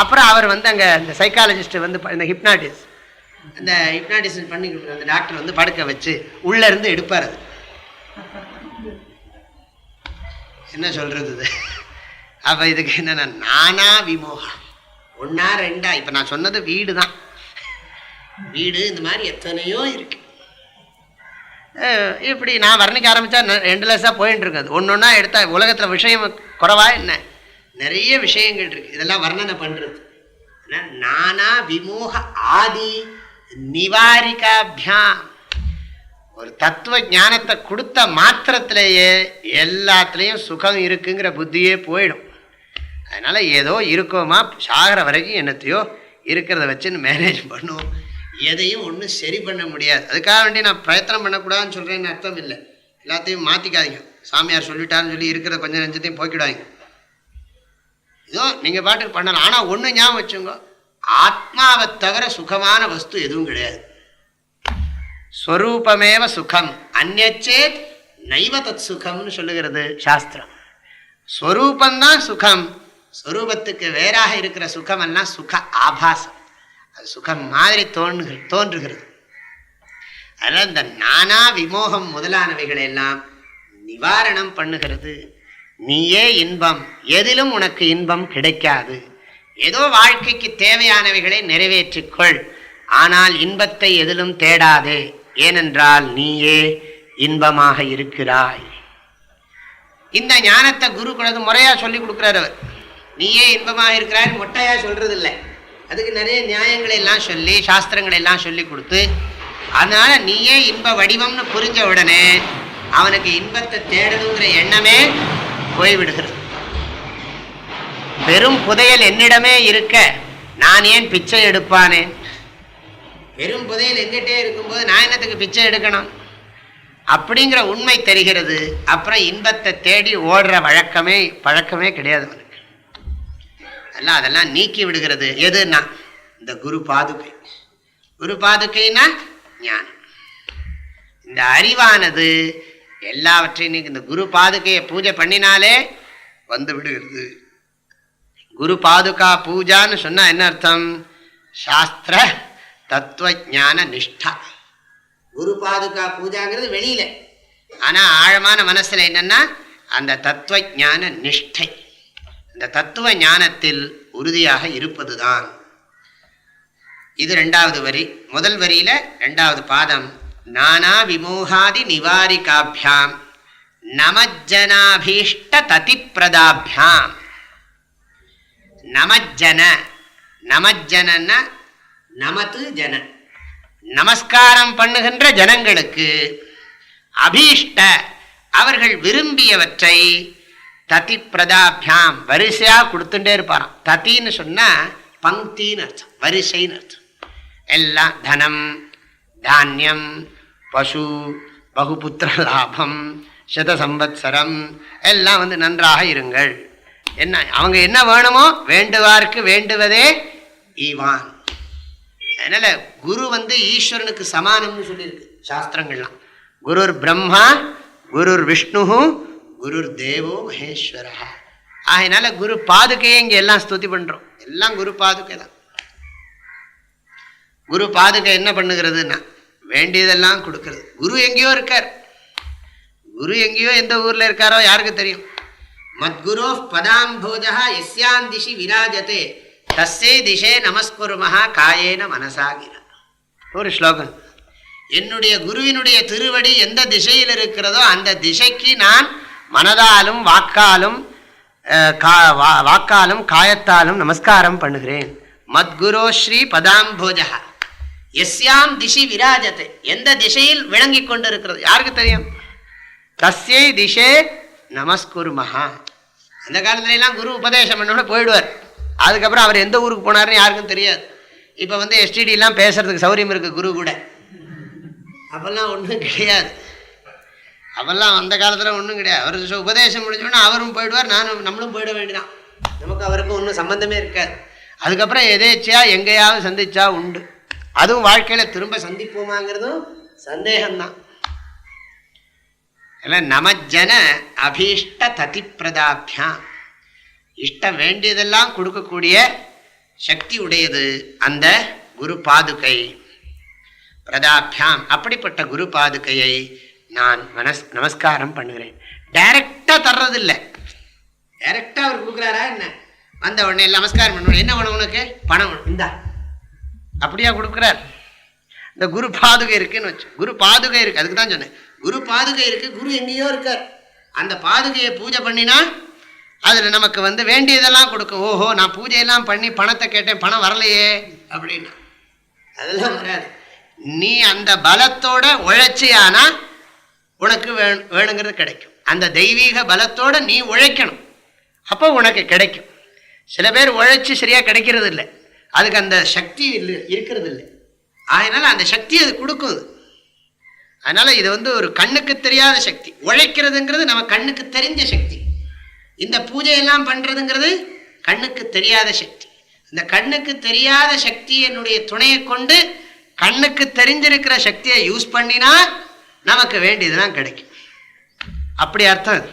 அப்புறம் அவர் வந்து அங்கே இந்த சைக்காலஜிஸ்ட் வந்து இந்த ஹிப்னாட்டிசம் பண்ணி கொடுக்குற அந்த டாக்டர் வந்து படுக்க வச்சு உள்ளே இருந்து எடுப்பார். அது என்ன சொல்கிறது? அப்போ இதுக்கு என்னென்னா நானா விமோகம், ஒன்றா ரெண்டா. இப்போ நான் சொன்னது வீடு தான். வீடு இந்த மாதிரி எத்தனையோ இருக்கு. இப்படி நான் வர்ணிக்க ஆரம்பித்தா எண்ட்லெஸ்ஸாக போயிட்டு இருக்காது. ஒன்று ஒன்றா எடுத்தால் உலகத்தில் விஷயம் குறைவா என்ன, நிறைய விஷயங்கள் இருக்குது. இதெல்லாம் வர்ணனை பண்ணுறது. நானா விமோக ஆதி நிவாரிகாபியாம். ஒரு தத்துவ ஞானத்தை கொடுத்த மாத்திரத்திலேயே எல்லாத்துலேயும் சுகம் இருக்குங்கிற புத்தியே போயிடும். அதனால் ஏதோ இருக்கோமா, சாகிற வரைக்கும் என்னத்தையோ இருக்கிறத வச்சுன்னு மேனேஜ் பண்ணுவோம். எதையும் ஒன்றும் சரி பண்ண முடியாது. அதுக்காக வேண்டி நான் பிரயத்தனம் பண்ணக்கூடாதுன்னு சொல்கிறேன்னு அர்த்தம் இல்லை. எல்லாத்தையும் மாற்றிக்காதீங்க. சாமியார் சொல்லிட்டாருன்னு சொல்லி இருக்கிற கொஞ்சம் நெஞ்சத்தையும் போக்கிடாதீங்க. ஏதோ நீங்கள் பாட்டுக்கு பண்ணலாம். ஆனால் ஒன்று ஞாபகம் வச்சுங்க, ஆத்மாவை தவிர சுகமான வஸ்து எதுவும் கிடையாது. ஸ்வரூபமேவ சுகம் அந்நச்சேத் நைவ தத் சுகம்னு சொல்லுகிறது சாஸ்திரம். ஸ்வரூபந்தான் சுகம். ஸ்வரூபத்துக்கு வேறாக இருக்கிற சுகம் எல்லாம் சுக ஆபாசம். அது சுகம் மாதிரி தோன்றுகிறது. அதனால் இந்த நானா விமோகம் முதலானவைகளை எல்லாம் நிவாரணம் பண்ணுகிறது. நீயே இன்பம், எதிலும் உனக்கு இன்பம் கிடைக்காது. ஏதோ வாழ்க்கைக்கு தேவையானவைகளை நிறைவேற்றிக்கொள், ஆனால் இன்பத்தை எதிலும் தேடாதே. ஏனென்றால் நீயே இன்பமாக இருக்கிறாய். இந்த ஞானத்தை குரு குலது முறையா சொல்லி கொடுக்குறார் அவர். நீயே இன்பமாக இருக்கிறாய் மொட்டையா சொல்றது இல்லை. அதுக்கு நிறைய நியாயங்களை எல்லாம் சொல்லி சாஸ்திரங்களை எல்லாம் சொல்லி கொடுத்து, அதனால நீயே இன்ப வடிவம்னு புரிஞ்ச உடனே அவனுக்கு இன்பத்தை தேடணுங்கிற எண்ணமே போய்விடுகிறது. பெரும் புதையல் என்னிடமே இருக்க நான் ஏன் பிச்சை எடுப்பானேன்? பெரும் புதையல் எங்கிட்டே இருக்கும்போது நான் என்னத்துக்கு பிச்சை எடுக்கணும் அப்படிங்கிற உண்மை தெரிகிறது. அப்புறம் இன்பத்தை தேடி ஓடுற பழக்கமே கிடையாது அவனுக்கு. அதெல்லாம் நீக்கி விடுகிறது. எதுன்னா இந்த குரு பாதுகை. குரு பாதுகைனா ஞானம். இந்த அறிவானது எல்லாவற்றையும் இந்த குரு பாதுகையை பூஜை பண்ணினாலே வந்து விடுகிறது. குரு பாதுகா பூஜான்னு சொன்னா என்ன அர்த்தம்? சாஸ்திர தத்துவ ஞான நிஷ்டா. குரு பாதுகா பூஜாங்கிறது வெளியில, ஆனா ஆழமான மனசுல என்னன்னா அந்த தத்துவ ஞான நிஷ்டை, இந்த தத்துவ ஞானத்தில் உறுதியாக இருப்பதுதான். இது 2வது வரி. முதல் வரியில 2வது பாதம் நானா விமோகாதி நிவாரிகாபியாம் நமஜ்ஜனாபீஷ்ட ததிப்பிரதாபியாம். நமஜ்ஜன, நமஜ்ஜன நமது ஜன, நமஸ்காரம் பண்ணுகின்ற ஜனங்களுக்கு, அபீஷ்ட அவர்கள் விரும்பியவற்றை, ததி பிரதாபியாம் வரிசையா கொடுத்துட்டே இருப்பாராம். தத்தின்னு சொன்னா பங்கின்னு அர்த்தம், வரிசைன்னு அர்த்தம். எல்லாம் தனம், தானியம், பசு, பகுபுத்திர லாபம், சதசம்பத்சரம் எல்லாம் வந்து நன்றாக இருங்கள். என்ன அவங்க என்ன வேணுமோ வேண்டுவார்க்கு வேண்டுவதே ஈவான். அதனால குரு வந்து ஈஸ்வரனுக்கு சமானம்னு சொல்லியிருக்கு சாஸ்திரங்கள்லாம். குருர் பிரம்மா, குருர் விஷ்ணு, குருர் தேவோ மகேஸ்வரா. அதனால குரு பாதுகையை இங்க எல்லாம் ஸ்துதி பண்றோம். எல்லாம் குரு பாதுகை தான். குரு பாதுகை என்ன பண்ணுகிறதுன்னா வேண்டியதெல்லாம் கொடுக்கறது. குரு எங்கேயோ இருக்கார். குரு எங்கேயோ எந்த ஊர்ல இருக்காரோ யாருக்கு தெரியும். மத்குரோ பதாம்போஜா எஸ்யான் திஷி விராஜதே தஸ்ஸே திசே நமஸ்குருமஹா காயேன மனசாகிர. ஒரு ஸ்லோகம். என்னுடைய குருவினுடைய திருவடி எந்த திசையில் இருக்கிறதோ அந்த திசைக்கு நான் மனதாலும் வாக்காலும் காயத்தாலும் நமஸ்காரம் பண்ணுகிறேன். மத்குரோ ஸ்ரீ பதாம்போஜா எஸ்யாம் திசி விராஜத்தை, எந்த திசையில் விளங்கி கொண்டு இருக்கிறது யாருக்கு தெரியும். தஸ்யை திசே நமஸ்குருமஹா. அந்த காலத்துல எல்லாம் குரு உபதேசம் பண்ணோட போயிடுவார். அதுக்கப்புறம் அவர் எந்த ஊருக்கு போனார்னு யாருக்கும் தெரியாது. இப்போ வந்து எஸ்டிடி எல்லாம் பேசுறதுக்கு சௌரியம் இருக்கு குரு கூட. அப்பெல்லாம் ஒன்றும் கிடையாது. அவெல்லாம் அந்த காலத்தில் ஒன்றும் கிடையாது. அவர் உபதேசம் முடிஞ்சோன்னா அவரும் போயிடுவார், நம்மளும் போயிட வேண்டியதான். நமக்கு அவருக்கும் ஒன்றும் சம்பந்தமே இருக்காது. அதுக்கப்புறம் எதேச்சியா எங்கேயாவது சந்திச்சா உண்டு. அதுவும் வாழ்க்கையில் திரும்ப சந்திப்போமாங்கிறதும் சந்தேகம்தான். நமஜன அபீஷ்ட ததி பிரதாபியாம். இஷ்டம் வேண்டியதெல்லாம் கொடுக்கக்கூடிய சக்தி உடையது அந்த குரு பாதுகை. பிரதாபியாம் அப்படிப்பட்ட குரு பாதுகையை நான் நமஸ்காரம் பண்ணுகிறேன். டைரக்டா தர்றதில்லை. டைரக்டா அவர் கொடுக்குறாரா என்ன? வந்த உடனே நமஸ்காரம் பண்ணணும். என்ன வேணும் உனக்கு? பணம் இந்தா, அப்படியா கொடுக்குறார்? இந்த குரு பாதுகை இருக்குன்னு வச்சு, குரு பாதுகை இருக்கு, அதுக்கு தான் சொன்னேன். குரு பாதுகை இருக்கு, குரு எங்கேயோ இருக்கார். அந்த பாதுகையை பூஜை பண்ணினா அதில் நமக்கு வந்து வேண்டியதெல்லாம் கொடுக்கும். ஓஹோ, நான் பூஜையெல்லாம் பண்ணி பணத்தை கேட்டேன், பணம் வரலையே அப்படின்னா அதெல்லாம் வராது. நீ அந்த பலத்தோட உழைச்சியானா உனக்கு வேணுங்கிறது கிடைக்கும். அந்த தெய்வீக பலத்தோட நீ உழைக்கணும், அப்போ உனக்கு கிடைக்கும். சில பேர் உழைச்சி சரியா கிடைக்கிறது இல்லை, அதுக்கு அந்த சக்தி இருக்கிறது இல்லை. அதனால அந்த சக்தி அது கொடுக்கும். அதனால இது வந்து ஒரு கண்ணுக்கு தெரியாத சக்தி. உழைக்கிறதுங்கிறது நம்ம கண்ணுக்கு தெரிஞ்ச சக்தி. இந்த பூஜையெல்லாம் பண்றதுங்கிறது கண்ணுக்கு தெரியாத சக்தி. இந்த கண்ணுக்கு தெரியாத சக்தியினுடைய துணையை கொண்டு கண்ணுக்கு தெரிஞ்சிருக்கிற சக்தியை யூஸ் பண்ணினா நமக்கு வேண்டியதெல்லாம் கிடைக்கும். அப்படி அர்த்தம் அது.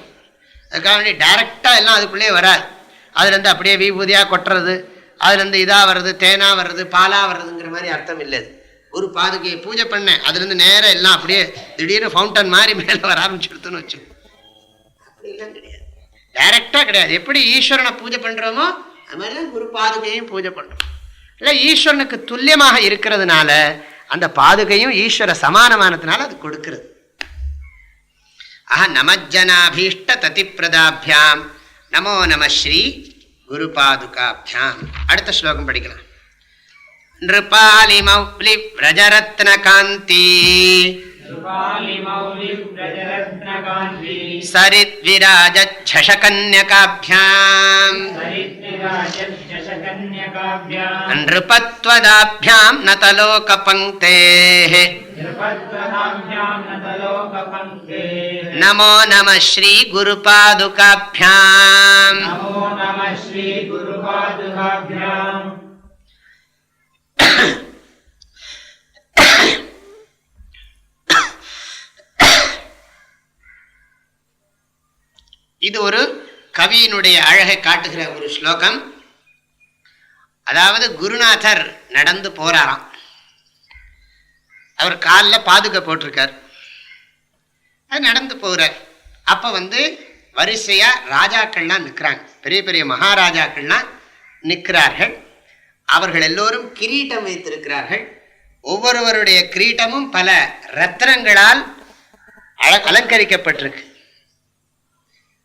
அதுக்காக வேண்டி டைரக்டா எல்லாம் அதுக்குள்ளே வராது. அதுலேருந்து அப்படியே விபூதியா கொட்டுறது, அதுலேருந்து இதா வர்றது, தேனா வர்றது, பாலா வர்றதுங்கிற மாதிரி அர்த்தம் இல்லை. ஒரு பாதுகையை பூஜை பண்ணேன், அதுலேருந்து நேரம் எல்லாம் அப்படியே திடீர்னு ஃபவுண்டன் மாதிரி மேலே வர ஆரம்பிச்சுடுத்துன்னு வச்சு, அப்படிலாம் கிடையாது. டைரக்டா கிடையாது. எப்படி ஈஸ்வரனை பூஜை பண்றோமோ அது மாதிரி தான் குரு பாதுகையும் பூஜை பண்றோம். இல்லை, ஈஸ்வரனுக்கு துல்லியமாக இருக்கிறதுனால அந்த பாதுகையும் ஈஸ்வர சமானமானதுனால அது கொடுக்கிறது. நமஜ்ஜனாபீஷ்ட ததி பிரதாபியாம் நமோ நம ஸ்ரீ குரு பாதுகாபியாம். அடுத்த ஸ்லோகம் படிக்கலாம். நிருபாலி மௌலி விரஜரத்ன காந்தி சரித்விராஜ்சகன்யகாभ्याम् நிருபத்வதாभ्याम् நதலோகபங்க்தேः நமோ நம ஸ்ரீ குருபாதுகாभ्याम् இது ஒரு கவியினுடைய அழகை காட்டுகிற ஒரு ஸ்லோகம். அதாவது குருநாதர் நடந்து போறாராம். அவர் காலில் பாதுகை போட்டிருக்கார். அது நடந்து போகிறார். அப்போ வரிசையா ராஜாக்கள்லாம் நிற்கிறாங்க. பெரிய பெரிய மகாராஜாக்கள்லாம் நிற்கிறார்கள். அவர்கள் எல்லோரும் கிரீட்டம் வைத்திருக்கிறார்கள். ஒவ்வொருவருடைய கிரீட்டமும் பல ரத்னங்களால் அலங்கரிக்கப்பட்டிருக்கு.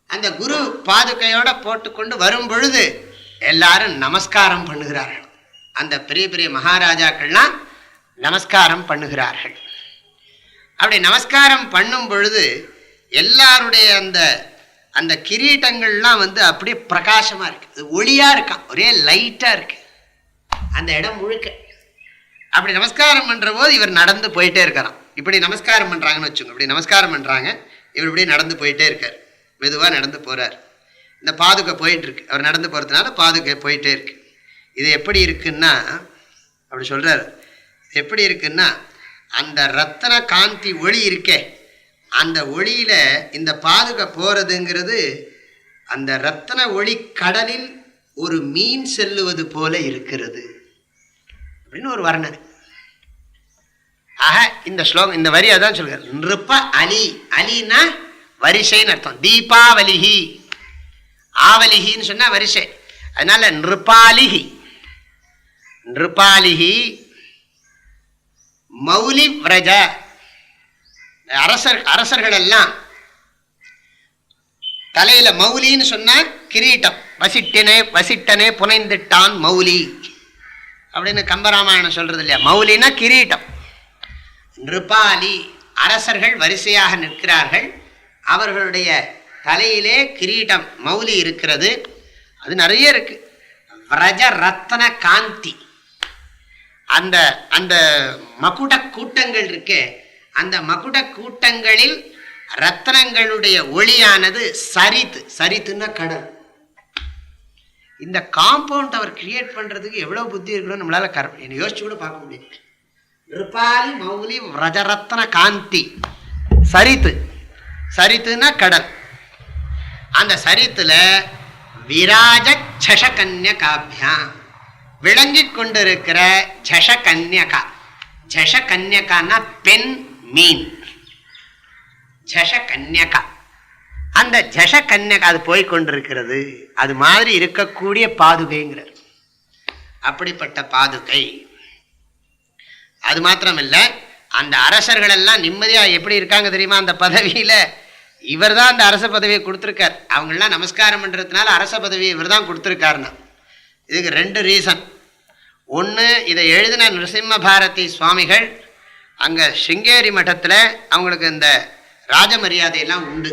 அந்த குரு பாதுகையோட போட்டுக்கொண்டு வரும் பொழுது எல்லாரும் நமஸ்காரம் பண்ணுகிறார்கள். அந்த பெரிய பெரிய மகாராஜாக்கள்லாம் நமஸ்காரம் பண்ணுகிறார்கள். அப்படி நமஸ்காரம் பண்ணும் பொழுது எல்லாருடைய அந்த அந்த கிரீட்டங்கள்லாம் அப்படியே பிரகாசமா இருக்கு, ஒளியா இருக்கான், ஒரே லைட்டா இருக்கு அந்த இடம் முழுக்க. அப்படி நமஸ்காரம் பண்ற போது இவர் நடந்து போயிட்டே இருக்காராம். இப்படி நமஸ்காரம் பண்றாங்கன்னு வச்சுக்கோங்க. இப்படி நமஸ்காரம் பண்றாங்க, இவர் இப்படி நடந்து போயிட்டே இருக்கார். மெதுவா நடந்து போறார். இந்த பாதுகை போயிட்டு இருக்கு. அவர் நடந்து போறதுனால பாதுகை போயிட்டே இருக்கு. இது எப்படி இருக்குன்னா, அப்படி சொல்றாரு, எப்படி இருக்குன்னா அந்த ரத்தன காந்தி ஒளி இருக்கே, அந்த ஒளியில இந்த பாதுகை போறதுங்கிறது அந்த ரத்தன ஒளி கடலில் ஒரு மீன் செல்லுவது போல இருக்கிறது அப்படின்னு ஒரு வர்ணனை. ஆக இந்த ஸ்லோகம், இந்த வரி அதான் சொல்றாரு. நிருப அலி, அலின்னா வரிசைன்னு அர்த்தம். தீபாவலிஹி, ஆவலிஹின்னு சொன்னா வரிசை. அதனால நிருபாலிஹி, நிருபாலிஹி மௌலி விரஜ. அரசர்கள் எல்லாம் தலையில மௌலின்னு சொன்னா கிரீட்டம். வசிட்டனே புனைந்திட்டான் மௌலி அப்படின்னு கம்பராமாயணம் சொல்றது இல்லையா? மௌலினா கிரீட்டம். நிருபாலி, அரசர்கள் வரிசையாக நிற்கிறார்கள். அவர்களுடைய தலையிலே கிரீட்டம் மௌலி இருக்கிறது. அது நிறைய இருக்கு. விரஜ ரத்ன காந்தி, அந்த அந்த மகுட கூட்டங்கள் இருக்கே, அந்த மகுட கூட்டங்களில் ரத்னங்களுடைய ஒளியானது சரித்து. சரித்துன்னா கடல். இந்த காம்பவுண்ட் அவர் கிரியேட் பண்றதுக்கு எவ்வளவு புத்தி இருக்கணும் நம்மளால யோசிச்சு கூட பார்க்க முடியும். ரிபாலி மௌலி விரஜரத்ன காந்தி. சரித்து, சரித்துன்னா கடல். அந்த சரித்துல விராஜ சஷகன்யகாபியாம், விளங்கி கொண்டிருக்கிற ஜஷகன்யகா. ஜஷகன்யகான்னா பெண் மீன். ஜஷகன்யகா, அந்த ஜஷகன்யகா அது போய்கொண்டிருக்கிறது. அது மாதிரி இருக்கக்கூடிய பாதுகைங்கிறார். அப்படிப்பட்ட பாதுகை. அது மாத்திரம் இல்லை, அந்த அரசர்கள் எல்லாம் நிம்மதியா எப்படி இருக்காங்க தெரியுமா? அந்த பதவியில இவர் தான் அந்த அரச பதவியை கொடுத்துருக்கார். அவங்கெல்லாம் நமஸ்காரம் பண்றதுனால அரச பதவியை இவர் தான் கொடுத்துருக்காருன்னா இதுக்கு ரெண்டு ரீசன். ஒன்று, இதை எழுதின நரசிம்ம பாரதி சுவாமிகள் அங்கே சிங்கேரி மட்டத்தில் அவங்களுக்கு இந்த ராஜ மரியாதையெல்லாம் உண்டு.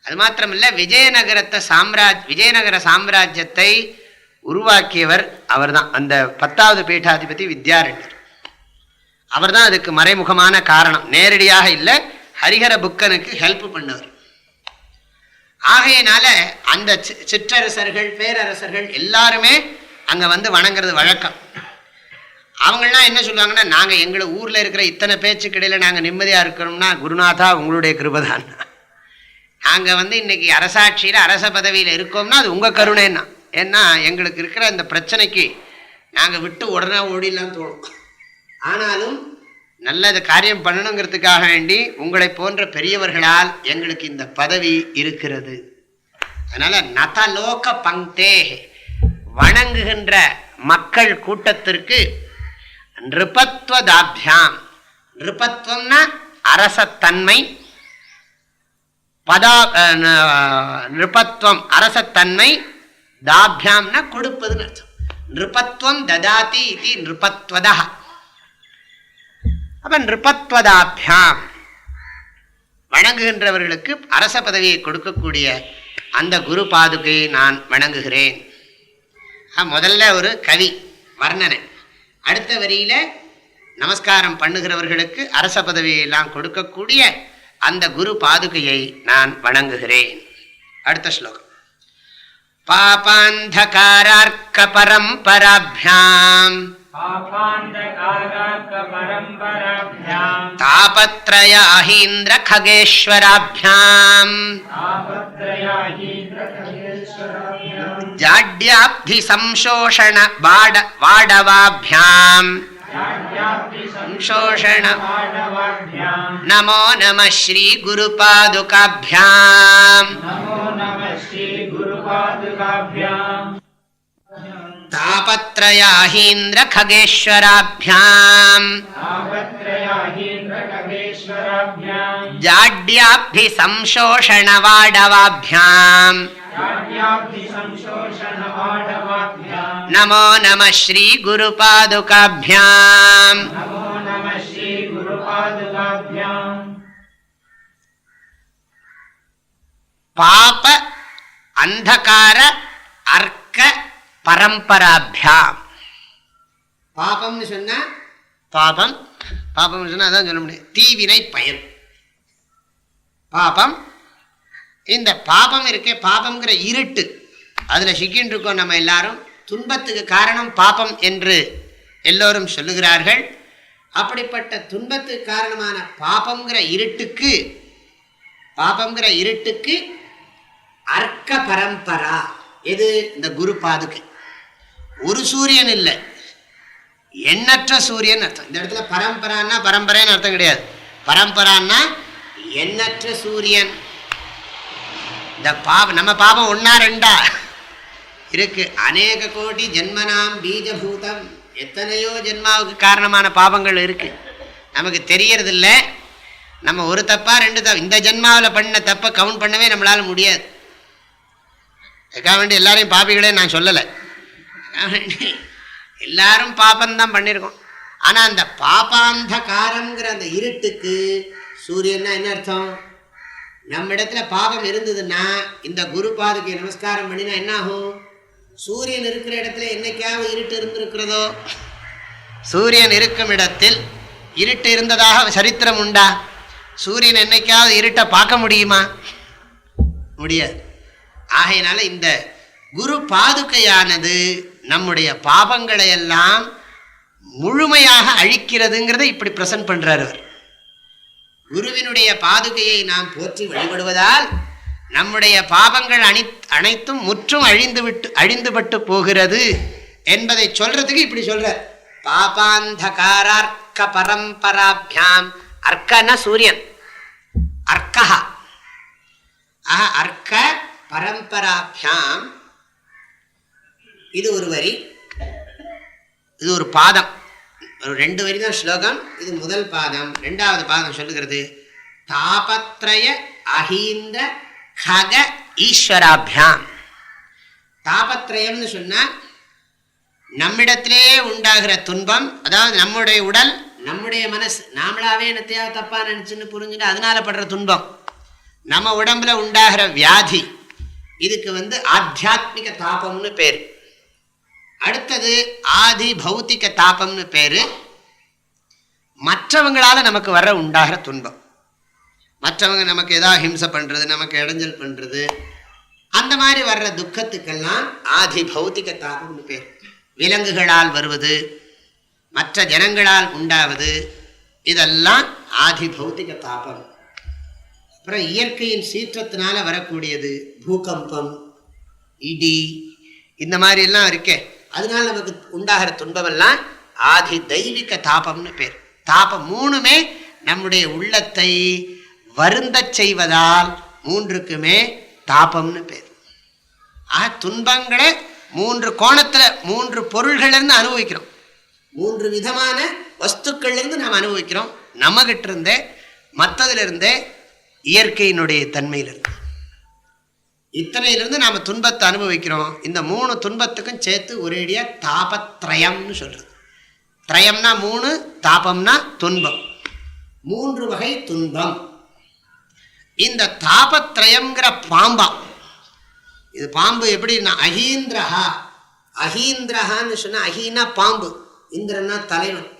அது மாத்திரமில்லை, விஜயநகர சாம்ராஜ்யத்தை உருவாக்கியவர் அவர் தான். அந்த 10வது பீட்டாதிபதி வித்யாரண்யர். அவர் தான் அதுக்கு மறைமுகமான காரணம். நேரடியாக இல்லை, ஹரிஹர புக்கனுக்கு ஹெல்ப் பண்ணவர். ஆகையினால அந்த சிற்றரசர்கள், பேரரசர்கள் எல்லாருமே அங்கே வணங்குறது வழக்கம். அவங்களாம் என்ன சொல்லுவாங்கன்னா, நாங்கள் எங்களை ஊரில் இருக்கிற இத்தனை பேச்சுக்கிடையில் நாங்கள் நிம்மதியாக இருக்கணும்னா குருநாதா உங்களுடைய கிருபதான். நாங்கள் இன்னைக்கு அரசாட்சியில் அரச பதவியில் இருக்கோம்னா அது உங்கள் கருணைன்னா. ஏன்னா எங்களுக்கு இருக்கிற இந்த பிரச்சனைக்கு நாங்கள் விட்டு உடனே ஓடிலாம் தோணும். ஆனாலும் நல்லது காரியம் பண்ணணுங்கிறதுக்காக வேண்டி உங்களை போன்ற பெரியவர்களால் எங்களுக்கு இந்த பதவி இருக்கிறது. அதனால நதலோக பங்கே, வணங்குகின்ற மக்கள் கூட்டத்திற்கு நிருபத்வதாபியாம். நிருபத்வம்னா அரசத்தன்மை, நிருபத்வம் அரசத்தன்மை, தாபியாம்னா கொடுப்பதுன்னு அர்த்தம். நிருபத்வம் ததாதி இது நிருபத்வதா. அப்ப நிருபத்வதாபியாம் வணங்குகின்றவர்களுக்கு அரச பதவியை கொடுக்கக்கூடிய அந்த குரு பாதுகையை நான் வணங்குகிறேன். முதல்ல ஒரு கவி வர்ணனை, அடுத்த வரியில நமஸ்காரம் பண்ணுகிறவர்களுக்கு அரச பதவியெல்லாம் கொடுக்கக்கூடிய அந்த குரு பாதுகையை நான் வணங்குகிறேன். அடுத்த ஸ்லோகம். பாபாந்தகாரார்க்க பரம்பராப்யாம் தாபத்ரயாஹீந்திர खगेश्वराभ्याम् जाड्याब्धि संशोषण वाडवाभ्याम् संशोषण नमो नमः श्री गुरुपादुकाभ्याम् तापत्रयाहीन्द्र खगेश्वराभ्याम् जाड्याब्धि संशोषण वाडवाभ्याम् नमो नमः श्री गुरुपादुकाभ्याम् पाप अंधकार अर्क பரம்பராபியாம். பாபம்னு சொன்னா பாபம்னு சொன்னா அதான் சொல்ல முடியும், தீவினை பயன். பாபம், இந்த பாபம் இருக்கே, பாபம்ங்கிற இருட்டு, அதுல சிக்கின்னு இருக்கோம் நம்ம எல்லாரும். துன்பத்துக்கு காரணம் பாபம் என்று எல்லோரும் சொல்லுகிறார்கள். அப்படிப்பட்ட துன்பத்துக்கு காரணமான பாபம்ங்கிற இருட்டுக்கு அர்க்க பரம்பரா எது? இந்த குரு பாதுகை. ஒரு சூரியன் இல்லை, எண்ணற்ற சூரியன் அர்த்தம். இந்த இடத்துல பரம்பரான்னா பரம்பரைன்னு அர்த்தம் கிடையாது. பரம்பரான்னா எண்ணற்ற சூரியன். இந்த பாபம், நம்ம பாபம் ஒன்னா ரெண்டா இருக்கு. அநேக கோடி ஜென்மனாம் பீஜபூதம், எத்தனையோ ஜென்மாவுக்கு காரணமான பாபங்கள் இருக்கு, நமக்கு தெரியறதில்ல. நம்ம ஒரு தப்பா ரெண்டு தப்பு, இந்த ஜென்மாவில் பண்ண தப்பை கவுண்ட் பண்ணவே நம்மளால முடியாது. அதுக்காக வேண்டி எல்லாரையும் பாபிகளே நான் சொல்லலை, எல்லாரும் பாபந்தான் பண்ணியிருக்கோம். ஆனால் அந்த பாபாந்தகாரங்கிற அந்த இருட்டுக்கு சூரியன்னா என்ன அர்த்தம்? நம்ம இடத்துல பாபம் இருந்ததுன்னா இந்த குரு பாதுகை நமஸ்காரம் பண்ணினா என்ன ஆகும்? சூரியன் இருக்கிற இடத்துல என்னைக்காவது இருட்டு இருந்திருக்கிறதோ? சூரியன் இருக்கும் இடத்தில் இருட்டு இருந்ததாக சரித்திரம் உண்டா? சூரியன் என்னைக்காவது இருட்டை பார்க்க முடியுமா? முடியாது. ஆகையினால இந்த குரு பாதுகையானது நம்முடைய பாபங்களை எல்லாம் முழுமையாக அழிக்கிறதுங்கிறத இப்படி பிரசன்ட் பண்றார் அவர். குருவினுடைய பாதுகையை நாம் போற்றி வழிபடுவதால் நம்முடைய பாபங்கள் அனைத்தும் முற்றும் அழிந்துபட்டு போகிறது என்பதை சொல்றதுக்கு இப்படி சொல்றார். பாபாந்தகாரார்க்க பரம்பராபியாம். அர்க்கன சூரியன், அர்க்கஹா. அர்க்க பரம்பராபியாம், இது ஒரு வரி, இது ஒரு பாதம். ஒரு 2 வரி தான் ஸ்லோகம். இது முதல் பாதம். 2வது பாதம் சொல்லுகிறது தாபத்ரய அஹீந்திர खग ஈஸ்வராபியாம். தாபத்ரயம்னு சொன்னா நம்மிடத்திலே உண்டாகிற துன்பம், அதாவது நம்முடைய உடல், நம்முடைய மனசு, நாமளாவே என்னத்தையாவது தப்பா நினைச்சுன்னு புரிஞ்சுட்டு அதனால படுற துன்பம், நம்ம உடம்புல உண்டாகிற வியாதி, இதுக்கு ஆத்தியாத்மிக தாபம்னு பேர். அடுத்தது ஆதி பௌத்திக தாபம்னு பேரு. மற்றவங்களால நமக்கு வர உண்டாகிற துன்பம், மற்றவங்க நமக்கு ஏதாவது ஹிம்சை பண்றது, நமக்கு இடைஞ்சல் பண்றது, அந்த மாதிரி வர்ற துக்கத்துக்கெல்லாம் ஆதி பௌத்திக தாபம்னு பேர். விலங்குகளால் வருவது, மற்ற ஜனங்களால் உண்டாவது, இதெல்லாம் ஆதி பௌத்திக தாபம். அப்புறம் இயற்கையின் சீற்றத்தினால வரக்கூடியது பூகம்பம், இடி, இந்த மாதிரி எல்லாம் இருக்கே, அதனால நமக்கு உண்டாகிற துன்பமெல்லாம் ஆதி தெய்வீக தாபம்னு பேர். தாபம் 3மே நம்முடைய உள்ளத்தை வருந்த செய்வதால் 3க்குமே தாபம்னு பேர். துன்பங்களை 3 கோணத்தில் 3 பொருள்களிலிருந்து அனுபவிக்கிறோம், 3 விதமான வஸ்துக்கள்லேருந்து நாம் அனுபவிக்கிறோம். நம்மகிட்ட இருந்தே, மற்றதிலிருந்தே, இயற்கையினுடைய தன்மையிலிருந்து, இத்தனையிலிருந்து நாம் துன்பத்தை அனுபவிக்கிறோம். இந்த 3 துன்பத்துக்கும் சேர்த்து ஒரேடியா தாபத்ரயம்னு சொல்றது. திரயம்னா 3, தாபம்னா துன்பம். 3 வகை துன்பம். இந்த தாபத்ரயம்ங்கிற பாம்பா, இது பாம்பு எப்படின்னா அஹீந்திரஹா. அஹீந்திரஹான்னு சொன்னா, அஹீனா பாம்பு, இந்திரன்னா தலைவன்.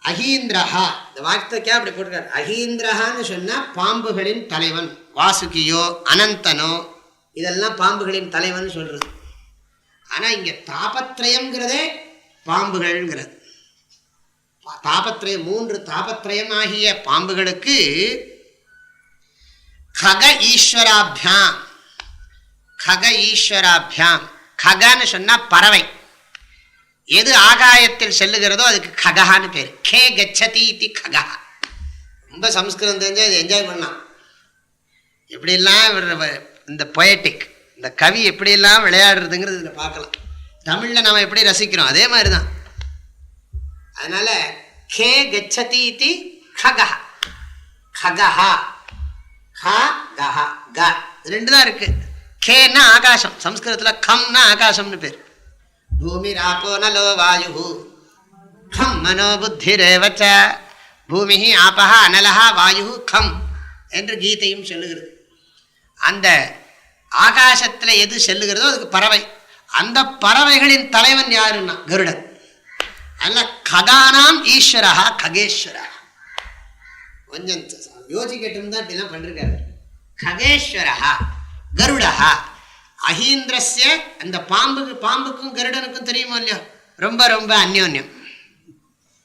அஹீந்திரஹா இந்த வார்த்தைக்கா அப்படி போட்டிருக்காரு. அஹீந்திரஹான்னு சொன்னா பாம்புகளின் தலைவன். வாசுகியோ அனந்தனோ இதெல்லாம் பாம்புகளின் தலைவன் சொல்றது. ஆனா இங்க தாபத்ரயம்ங்கிறதே பாம்புகள்ங்கிறது. தாபத்ரயம் 3 தாபத்ரயம் ஆகிய பாம்புகளுக்கு கக ஈஸ்வராபியாம். கக ஈஸ்வராபியாம். ககன்னு சொன்னா பறவை. எது ஆகாயத்தில் செல்லுகிறதோ அதுக்கு ககான்னு பேர். கே கச்சதி இதி ககா. ரொம்ப சம்ஸ்கிருதம் தெரிஞ்சா இது என்ஜாய் பண்ணலாம். எப்படிலாம் இந்த பொயட்டிக், இந்த கவி எப்படியெல்லாம் விளையாடுறதுங்கிறது இதில் பார்க்கலாம். தமிழில் நம்ம எப்படி ரசிக்கிறோம் அதே மாதிரி தான். அதனால கே கச்சதி இதி ககா. ககா கஹா க 2 தான் இருக்கு. கேன்னா ஆகாசம், சம்ஸ்கிருதத்தில் கம்னா ஆகாசம்னு பேர். பூமி ராப்போ நலோ வாயு கம் மனோ புத்திரேவச்ச. பூமி ஆபஹ அனலஹா வாயு கம் என்று கீதையும் சொல்லுகிறது. அந்த ஆகாசத்தில் எது செல்லுகிறதோ அதுக்கு பறவை. அந்த பறவைகளின் தலைவன் யாருன்னா கருடன். அல்ல ககானாம் ஈஸ்வரா ககேஸ்வரா. கொஞ்சம் யோசிக்கட்டும் தான் இப்படிலாம் பண்ணிருக்காரு. ககேஸ்வரா கருடா. அஹீந்திரஸ்ய அந்த பாம்புக்கும் கருடனுக்கும் தெரியுமோ இல்லையோ, ரொம்ப ரொம்ப அந்யோன்யம்.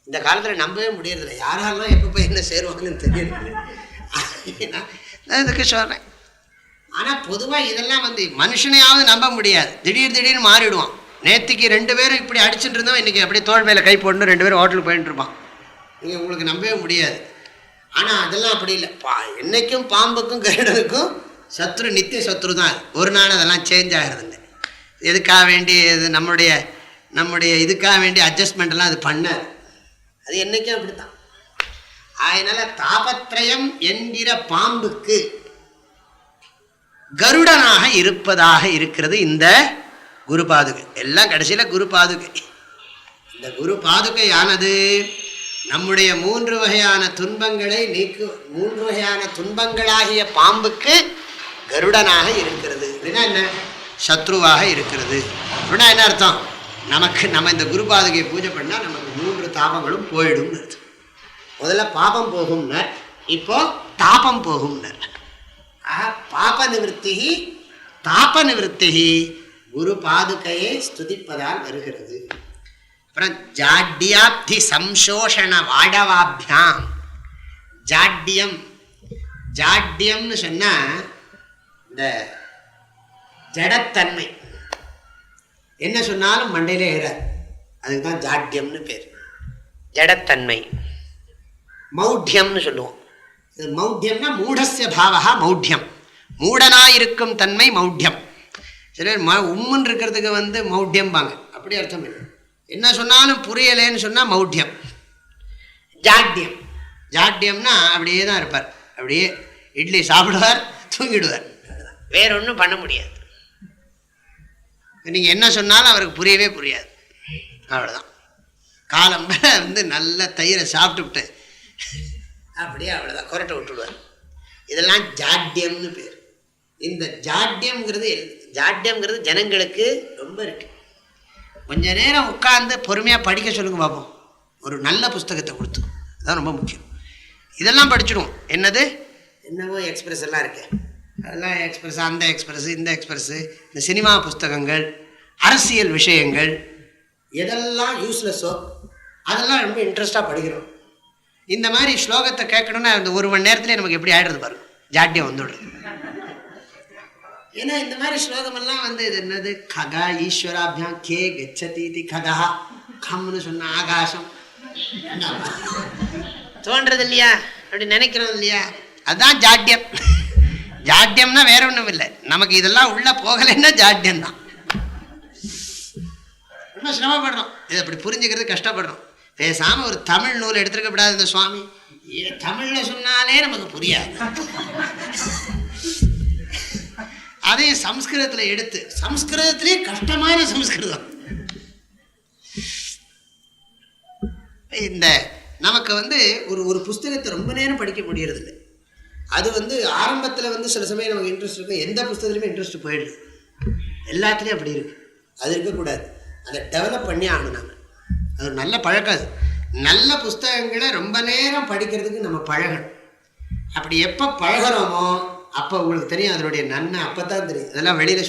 இந்த காலத்தில் நம்பவே முடியறதில்லை. யாரெல்லாம் எப்போ போய் என்ன சேருவாங்கன்னு தெரியல. இதுக்கு சொல்கிறேன். ஆனால் பொதுவாக இதெல்லாம் மனுஷனையாவது நம்ப முடியாது. திடீர்னு மாறிடுவான். நேற்றுக்கு 2 பேரும் இப்படி அடிச்சுட்டு இருந்தோம், இன்றைக்கி அப்படியே தோள் மேலே கை போடணும் 2 பேரும் ஹோட்டலுக்கு போயிட்டு இருப்பான். நீங்கள் உங்களுக்கு நம்பவே முடியாது. ஆனால் அதெல்லாம் அப்படி இல்லை. என்னைக்கும் பாம்புக்கும் கருடனுக்கும் சத்ரு, நித்திய சத்ரு தான். ஒரு நாள் அதெல்லாம் சேஞ்ச் ஆகிறதுங்க. எதுக்காக வேண்டி இது நம்முடைய இதுக்காக வேண்டி அட்ஜஸ்ட்மெண்ட்லாம் அது பண்ணாது. அது என்றைக்கும் அப்படித்தான். அதனால் தாபத்ரயம் என்கிற பாம்புக்கு கருடனாக இருப்பதாக இருக்கிறது இந்த குரு பாதுகை. எல்லாம் கடைசியில் குரு பாதுகை. இந்த குரு பாதுகையானது நம்முடைய 3 வகையான துன்பங்களை நீக்கும். 3 வகையான துன்பங்களாகிய பாம்புக்கு கருடனாக இருக்கிறது. அப்படின்னா என்ன? சத்ருவாக இருக்கிறது. அப்படின்னா என்ன அர்த்தம்? நம்ம இந்த குரு பாதுகையை பூஜை பண்ணால் நமக்கு 3 தாபங்களும் போயிடும். முதல்ல பாபம் போகும்னர், இப்போ தாபம் போகும்னர். பாப நிவர்த்தி தாப நிவர்த்தி குரு பாதுகையை ஸ்துதிப்பதால் வருகிறது. அப்புறம் ஜாட்யாப்தி சம்சோஷண வாடவாபியாம். ஜாட்யம்னு சொன்னா இந்த ஜடத்தன்மை. என்ன சொன்னாலும் மண்டையிலே ஏறாது. அதுக்கு தான் ஜாட்யம்னு பேர். ஜடத்தன்மை. மௌட்யம்னு சொல்லுவோம். இது மௌட்யம்னா மூடஸ்ய பாவகா மௌட்யம். மூடனாயிருக்கும் தன்மை மௌட்யம். சரி, உம்முன்னு இருக்கிறதுக்கு மௌட்யம்பாங்க. அப்படி அர்த்தம் இல்லை. என்ன சொன்னாலும் புரியலேன்னு சொன்னால் மௌட்யம். ஜாட்யம்னா அப்படியே தான் இருப்பார். அப்படியே இட்லி சாப்பிடுவார், தூங்கிடுவார். வேற ஒன்றும் பண்ண முடியாது. நீங்கள் என்ன சொன்னாலும் அவருக்கு புரியவே புரியாது. அவ்வளோதான். காலம் நல்ல தயிரை சாப்பிட்டுவிட்டு அப்படியே அவ்வளோதான் கொரட்டை விட்டுடுவார். இதெல்லாம் ஜாட்யம்னு பேர். இந்த ஜாட்யம்ங்கிறது ஜனங்களுக்கு ரொம்ப இருக்கு. கொஞ்ச நேரம் உட்கார்ந்து பொறுமையாக படிக்க சொல்லுங்க பார்ப்போம். ஒரு நல்ல புஸ்தகத்தை கொடுத்து, அதுதான் ரொம்ப முக்கியம். இதெல்லாம் படிச்சிடுவோம். என்னவோ எக்ஸ்பிரஸ் எல்லாம் இருக்கு. அதெல்லாம் எக்ஸ்பிரஸ், அந்த எக்ஸ்பிரஸ், இந்த எக்ஸ்பிரஸ், இந்த சினிமா புஸ்தகங்கள், அரசியல் விஷயங்கள், எதெல்லாம் யூஸ்லெஸ்ஸோ அதெல்லாம் ரொம்ப இன்ட்ரெஸ்டாக படிக்கிறோம். இந்த மாதிரி ஸ்லோகத்தை கேட்கணும்னா அந்த 1 மணி நேரத்துலேயே நமக்கு எப்படி ஆகிடுறது பாருங்க. ஜாட்யம் வந்துவிடுறது. ஏன்னா இந்த மாதிரி ஸ்லோகமெல்லாம் இது என்னது? ககா ஈஸ்வராபியாம் கே கச்சதி ககா கம்னு சொன்ன ஆகாசம் தோன்றது இல்லையா? அப்படி நினைக்கிறோம் இல்லையா? அதுதான் ஜாட்யம். ஜாட்யம்னா வேற ஒன்றும் இல்லை. நமக்கு இதெல்லாம் உள்ள போகலைன்னா ஜாட்யம் தான். ரொம்ப சிரமப்படுறோம். இதை அப்படி புரிஞ்சுக்கிறது கஷ்டப்படுறோம். பேசாமல் ஒரு தமிழ் நூல் எடுத்துருக்கப்படாது இந்த சுவாமி. தமிழில் சொன்னாலே நமக்கு புரியாது. அதையும் சம்ஸ்கிருதத்தில் எடுத்து, சம்ஸ்கிருதத்திலே கஷ்டமான சம்ஸ்கிருதம். இந்த நமக்கு ஒரு ஒரு புஸ்தகத்தை ரொம்ப நேரம் படிக்க முடியறதில்லை. அது ஆரம்பத்தில் சில சமயம் நமக்கு இன்ட்ரெஸ்ட் இருக்கும், எந்த புஸ்தகத்துலையுமே இன்ட்ரெஸ்ட் போயிடுது. எல்லாத்துலேயும் அப்படி இருக்குது. அது இருக்கக்கூடாது, அதை டெவலப் பண்ணி ஆகணும். நாங்கள் அது ஒரு நல்ல பழக்கம். அது நல்ல புஸ்தகங்களை ரொம்ப நேரம் படிக்கிறதுக்கு நம்ம பழகணும். அப்படி எப்போ பழகிறோமோ அப்போ உங்களுக்கு தெரியும் அதனுடைய நன்மை. அப்போ தான் தெரியும். அதெல்லாம் வெளியில்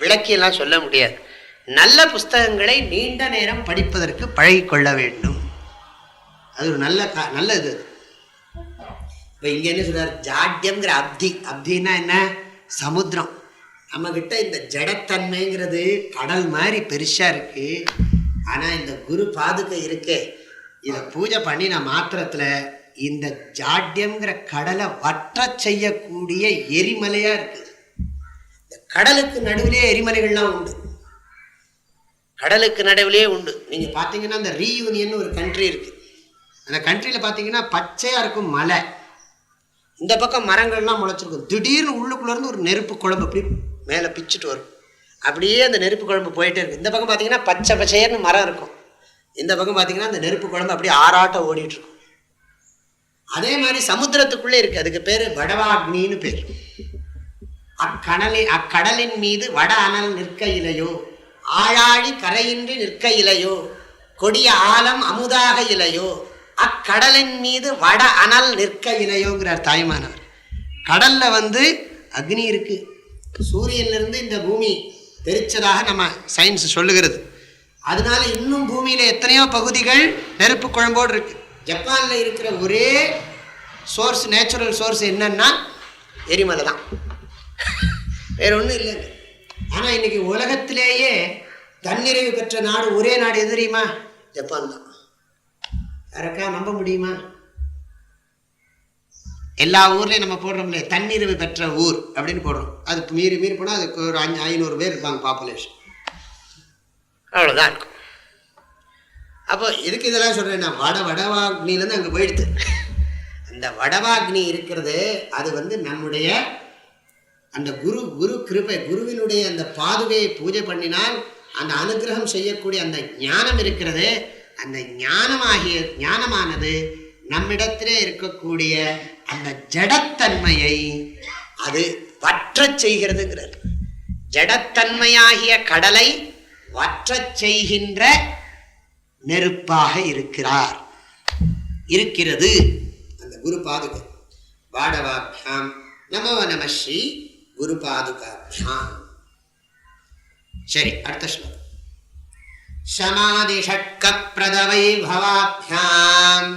விளக்கியெல்லாம் சொல்ல முடியாது. நல்ல புஸ்தகங்களை நீண்ட நேரம் படிப்பதற்கு பழகிக்கொள்ள வேண்டும். அது ஒரு நல்ல இது. இப்போ இங்கே என்ன சொல்றார், ஜாட்யம்ங்கிற அப்தின்னா என்ன, சமுத்திரம். நம்மக்கிட்ட இந்த ஜடத்தன்மைங்கிறது கடல் மாதிரி பெருசாக இருக்கு. ஆனால் இந்த குரு பாதுகை இருக்கே, இதை பூஜை பண்ணின மாத்திரத்தில் இந்த ஜாட்யம்ங்கிற கடலை வற்ற செய்யக்கூடிய எரிமலையாக இருக்குது. இந்த கடலுக்கு நடுவிலே எரிமலைகள்லாம் உண்டு. கடலுக்கு நடுவிலே உண்டு. நீங்கள் பார்த்தீங்கன்னா இந்த ரீயூனியன் ஒரு கண்ட்ரி இருக்குது. அந்த கண்ட்ரியில் பார்த்தீங்கன்னா பச்சையாக இருக்கும் மலை, இந்த பக்கம் மரங்கள்லாம் முளைச்சிருக்கும். திடீர்னு உள்ளுக்குள்ளேருந்து ஒரு நெருப்பு குழம்பு அப்படி மேலே பிச்சுட்டு வரும். அப்படியே அந்த நெருப்பு குழம்பு போயிட்டே இருக்கும். இந்த பக்கம் பார்த்தீங்கன்னா பச்சை பச்சையர்னு மரம் இருக்கும். இந்த பக்கம் பார்த்தீங்கன்னா அந்த நெருப்பு குழம்பு அப்படியே ஆறாட்டம் ஓடிட்டு இருக்கும். அதே மாதிரி சமுத்திரத்துக்குள்ளே இருக்குது. அதுக்கு பேர் வடவாக்னின்னு பேர். அக்கடலின் மீது வட அனல் நிற்க இலையோ, ஆழாழி கரையின்றி நிற்க இலையோ, கொடிய ஆலம் அமுதாக இலையோ, அக்கடலின் மீது வட அனல் நிற்க இலையோங்கிறார் தாய்மானவர். கடல்ல அக்னி இருக்கு. சூரியன்லேருந்து இந்த பூமி தெரிச்சதாக நம்ம சயின்ஸ் சொல்லுகிறது. அதனால இன்னும் பூமியில எத்தனையோ பகுதிகள் நெருப்பு குழம்போடு இருக்கு. ஜப்பான்ல இருக்கிற ஒரே சோர்ஸ், நேச்சுரல் சோர்ஸ் என்னன்னா எரிமலை தான், வேற ஒன்றும் இல்லைங்க. ஆனால் இன்னைக்கு உலகத்திலேயே தன்னிறைவு பெற்ற நாடு ஒரே நாடு எது தெரியுமா? ஜப்பான் தான். யாருக்கா நம்ப முடியுமா? எல்லா ஊர்லேயும் நம்ம போடுறோம்ல தன்னிறைவு பெற்ற ஊர் அப்படின்னு போடுறோம். அது மீறி போனால் அதுக்கு ஒரு 500 பேர் இருப்பாங்க பாப்புலேஷன், அவ்வளோதான் இருக்கும். அப்போ எதுக்கு இதெல்லாம் சொல்கிறேன்னா, வடவாக்னிலேருந்து அங்கே போயிடுது. அந்த வடவாக்னி இருக்கிறது அது நம்முடைய அந்த குரு கிருபை, குருவினுடைய அந்த பாதுகையை பூஜை பண்ணினால் அந்த அனுகிரகம் செய்யக்கூடிய அந்த ஞானம் இருக்கிறது. அந்த ஞானமானது நம்மிடத்திலே இருக்கக்கூடிய அந்த ஜடத்தன்மையை அது வற்ற செய்கிறதுங்கிறது. ஜடத்தன்மையாகிய கடலை வற்ற செய்கின்ற நெருப்பாக இருக்கிறது அந்த குரு பாதுகை. வாடவாபியாம் நமோ நம ஸ்ரீ குரு பாதுகாபியாம். சரி, அடுத்த ஸ்லோகம். சமாதி ஷட்க பிரதவை பவாபியாம்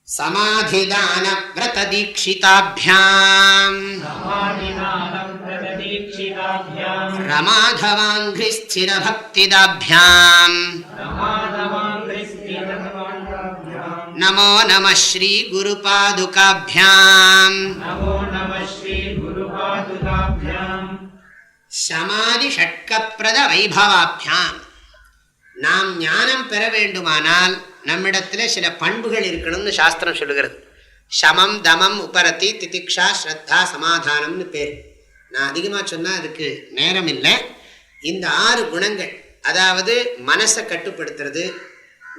சமாதிதான வ்ரத தீக்ஷிதாபியாம் ரமாதவாங்கிரி ஸ்திர பக்திதாபியாம் நமோ நம ஸ்ரீ குரு பாதுகாபியாம். சமாதி ஷட்கப்பிரத வைபவாபியாம். நாம் ஞானம் பெற வேண்டுமானால் நம்மிடத்தில் சில பண்புகள் இருக்கணும்னு சாஸ்திரம் சொல்லுகிறது. சமம் தமம் உபரதி திதிக்ஷா ஸ்ரத்தா சமாதானம்னு பேர். நான் அதிகமாக சொன்னால் அதுக்கு நேரம் இல்லை. இந்த 6 குணங்கள், அதாவது மனசை கட்டுப்படுத்துறது,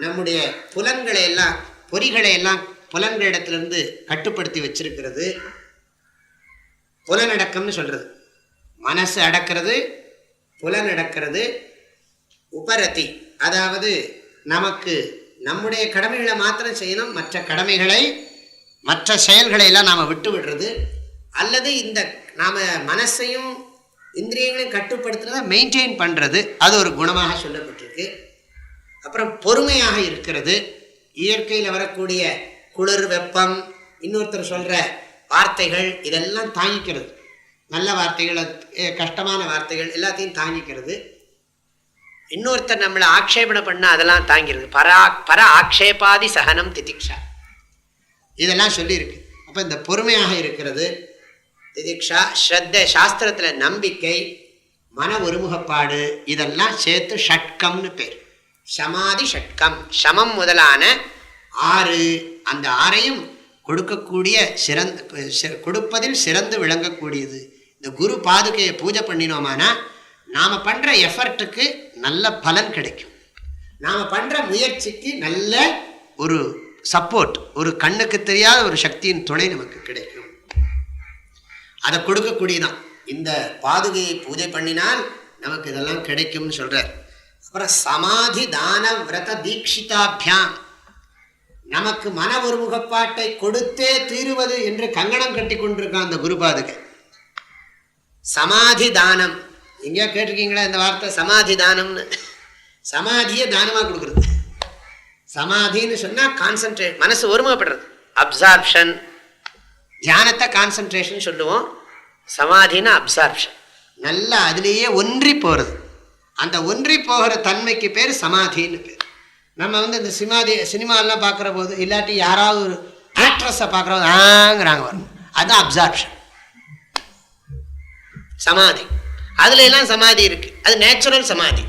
நம்முடைய புலன்களை எல்லாம் பொறிகளை எல்லாம் புலன்களிடத்திலிருந்து கட்டுப்படுத்தி வச்சிருக்கிறது, புலனடக்கம்னு சொல்கிறது. மனசு அடக்கிறது, புலன் அடக்கிறது. உபரதி, அதாவது நமக்கு நம்முடைய கடமைகளை மாத்திரம் செய்யணும், மற்ற கடமைகளை மற்ற செயல்களை எல்லாம் நாம் விட்டு விடுறது. அல்லது இந்த நாம் மனசையும் இந்திரியங்களையும் கட்டுப்படுத்துறத மெயின்டைன் பண்ணுறது, அது ஒரு குணமாக சொல்லப்பட்டிருக்கு. அப்புறம் பொறுமையாக இருக்கிறது, இயற்கையில் வரக்கூடிய குளிர் வெப்பம், இன்னொருத்தர் சொல்கிற வார்த்தைகள், இதெல்லாம் தாங்கிக்கிறது. நல்ல வார்த்தைகள், கஷ்டமான வார்த்தைகள் எல்லாத்தையும் தாங்கிக்கிறது. இன்னொருத்தர் நம்மளை ஆக்ஷேபனை பண்ண அதெல்லாம் தாங்கிறது. பர ஆக்ஷேபாதி சகனம் திதிக்ஷா, இதெல்லாம் சொல்லியிருக்கு. அப்போ இந்த பொறுமையாக இருக்கிறது திதிக்ஷா, ஸ்ரத்த, சாஸ்திரத்தில் நம்பிக்கை, மன ஒருமுகப்பாடு, இதெல்லாம் சேர்த்து ஷட்கம்னு பேர். சமாதி ஷட்கம், சமம் முதலான 6, அந்த 6ஐயும் கொடுக்கக்கூடிய கொடுப்பதில் சிறந்து விளங்கக்கூடியது. இந்த குரு பாதுகையை பூஜை பண்ணினோமானா நாம் பண்ணுற எஃபர்ட்டுக்கு நல்ல பலன் கிடைக்கும். நாம் பண்ணுற முயற்சிக்கு நல்ல ஒரு சப்போர்ட், ஒரு கண்ணுக்கு தெரியாத ஒரு சக்தியின் துணை நமக்கு கிடைக்கும். அதை கொடுக்கக்கூடியதான் இந்த பாதுகையை பூஜை பண்ணினால் நமக்கு இதெல்லாம் கிடைக்கும்னு சொல்றார். அப்புறம் சமாதி தான விரத தீட்சிதாபியாம், நமக்கு மன ஒருமுகப்பாட்டை கொடுத்தே தீருவது என்று கங்கணம் கட்டி கொண்டிருக்கான் அந்த குரு பாதுகை. சமாதி தானம், எங்கேயா கேட்டிருக்கீங்களா இந்த வார்த்தை சமாதி தானம்னு? சமாதியை தானமாக கொடுக்குறது. சமாதின்னு சொன்னால் கான்சன்ட்ரேட், மனசு ஒருமுகப்படுறது, அப்சார்ப்ஷன். தியானத்தை கான்சன்ட்ரேஷன் சொல்லுவோம், சமாதினா அப்சார்ப்ஷன், நல்லா அதுலேயே ஒன்றி போகிறது. அந்த ஒன்றி போகிற தன்மைக்கு பேர் சமாதின்னு பேர். நம்ம இந்த சினிமாலாம் பார்க்குற போது இல்லாட்டி யாராவது ஒரு ஆக்ட்ரஸை பார்க்குற போது ஆங்கிறாங்க வரும், அதுதான் அப்சார்ப்ஷன், சமாதி. அதுல எல்லாம் சமாதி இருக்கு, அது நேச்சுரல் சமாதி,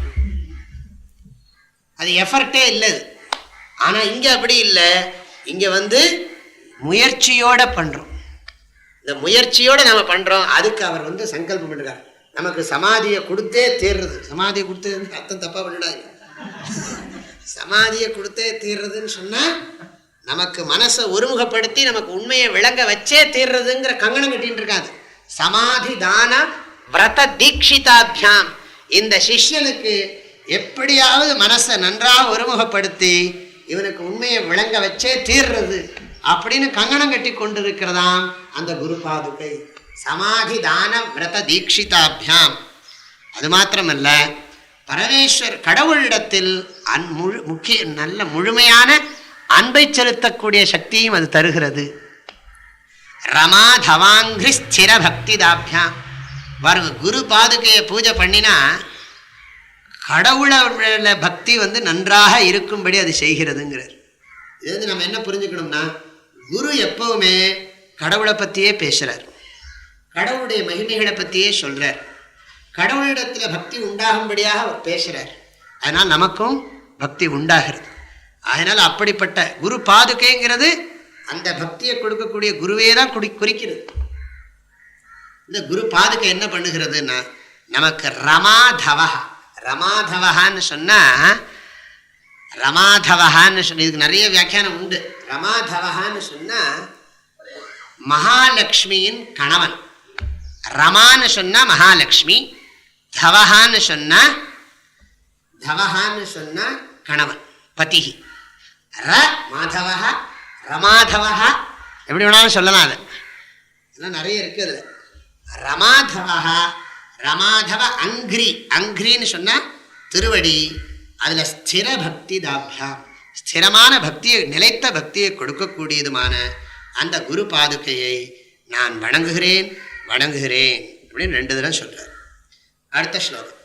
அது எஃபர்ட்டே இல்லை. ஆனால் இங்கே அப்படி இல்லை, இங்கே முயற்சியோட பண்ணுறோம். இந்த முயற்சியோடு நம்ம பண்ணுறோம். அதுக்கு அவர் சங்கல்பம் பண்ணுறார், நமக்கு சமாதியை கொடுத்தே தீர்றது. சமாதியை கொடுத்தே அர்த்தம் தப்பாக பண்ணிடாது. சமாதியை கொடுத்தே தீர்றதுன்னு சொன்னால் நமக்கு மனசை ஒருமுகப்படுத்தி நமக்கு உண்மையை விளங்க வச்சே தீர்றதுங்கிற கங்கணம் கட்டின்னு இருக்காது. சமாதி தான விரத தீட்சிதாபியாம், இந்த சிஷ்யனுக்கு எப்படியாவது மனசை நன்றாக ஒருமுகப்படுத்தி இவனுக்கு உண்மையை விளங்க வச்சே தீர்றது அப்படின்னு கங்கணம் கட்டி கொண்டிருக்கிறதாம் அந்த குரு பாதுகை. சமாதி தான விரத தீட்சிதாபியாம். அது மாத்திரமல்ல, பரமேஸ்வர் கடவுளிடத்தில் நல்ல முழுமையான அன்பை செலுத்தக்கூடிய சக்தியும் அது தருகிறது. ரமாதவாங்கிரி ஸ்திர பக்தி தாபியாம். பாருங்க, குரு பாதுகையை பூஜை பண்ணினா கடவுள பக்தி நன்றாக இருக்கும்படி அது செய்கிறதுங்கிறார். இது நம்ம என்ன புரிஞ்சுக்கணும்னா, குரு எப்பவுமே கடவுளை பற்றியே பேசுகிறார், கடவுளுடைய மகிமைகளை பற்றியே சொல்கிறார், கடவுளிடத்தில் பக்தி உண்டாகும்படியாக அவர் பேசுகிறார். அதனால் நமக்கும் பக்தி உண்டாகிறது. அதனால் அப்படிப்பட்ட குரு பாதுகைங்கிறது அந்த பக்தியை கொடுக்கக்கூடிய குருவே தான் குறிக்கிறது. இந்த குரு பாதுகை என்ன பண்ணுகிறதுன்னா, நமக்கு ரமாதவஹான்னு சொன்னால், இதுக்கு நிறைய வியாக்கியானம் உண்டு. ரமாதவஹான்னு சொன்னால் மகாலட்சுமியின் கணவன். ரமான்னு சொன்னால் மகாலட்சுமி, தவஹான்னு சொன்னால் கணவன், பதிஹி. மாதவஹ ரமாதவஹ எப்படி வேணாலும் சொல்லலாம். அது இதெல்லாம் நிறைய இருக்குது அதில். ரமாதவஹ, ரமாதவ அங்கிரி, அங்கிரின்னு சொன்னால் திருவடி. அதில் ஸ்திர பக்தி தாபியாம், ஸ்திரமான பக்தியை, நிலைத்த பக்தியை கொடுக்கக்கூடியதுமான அந்த குரு பாதுகையை நான் வணங்குகிறேன் அப்படின்னு 2 தடவை சொல்றார். அடுத்த ஸ்லோகம்.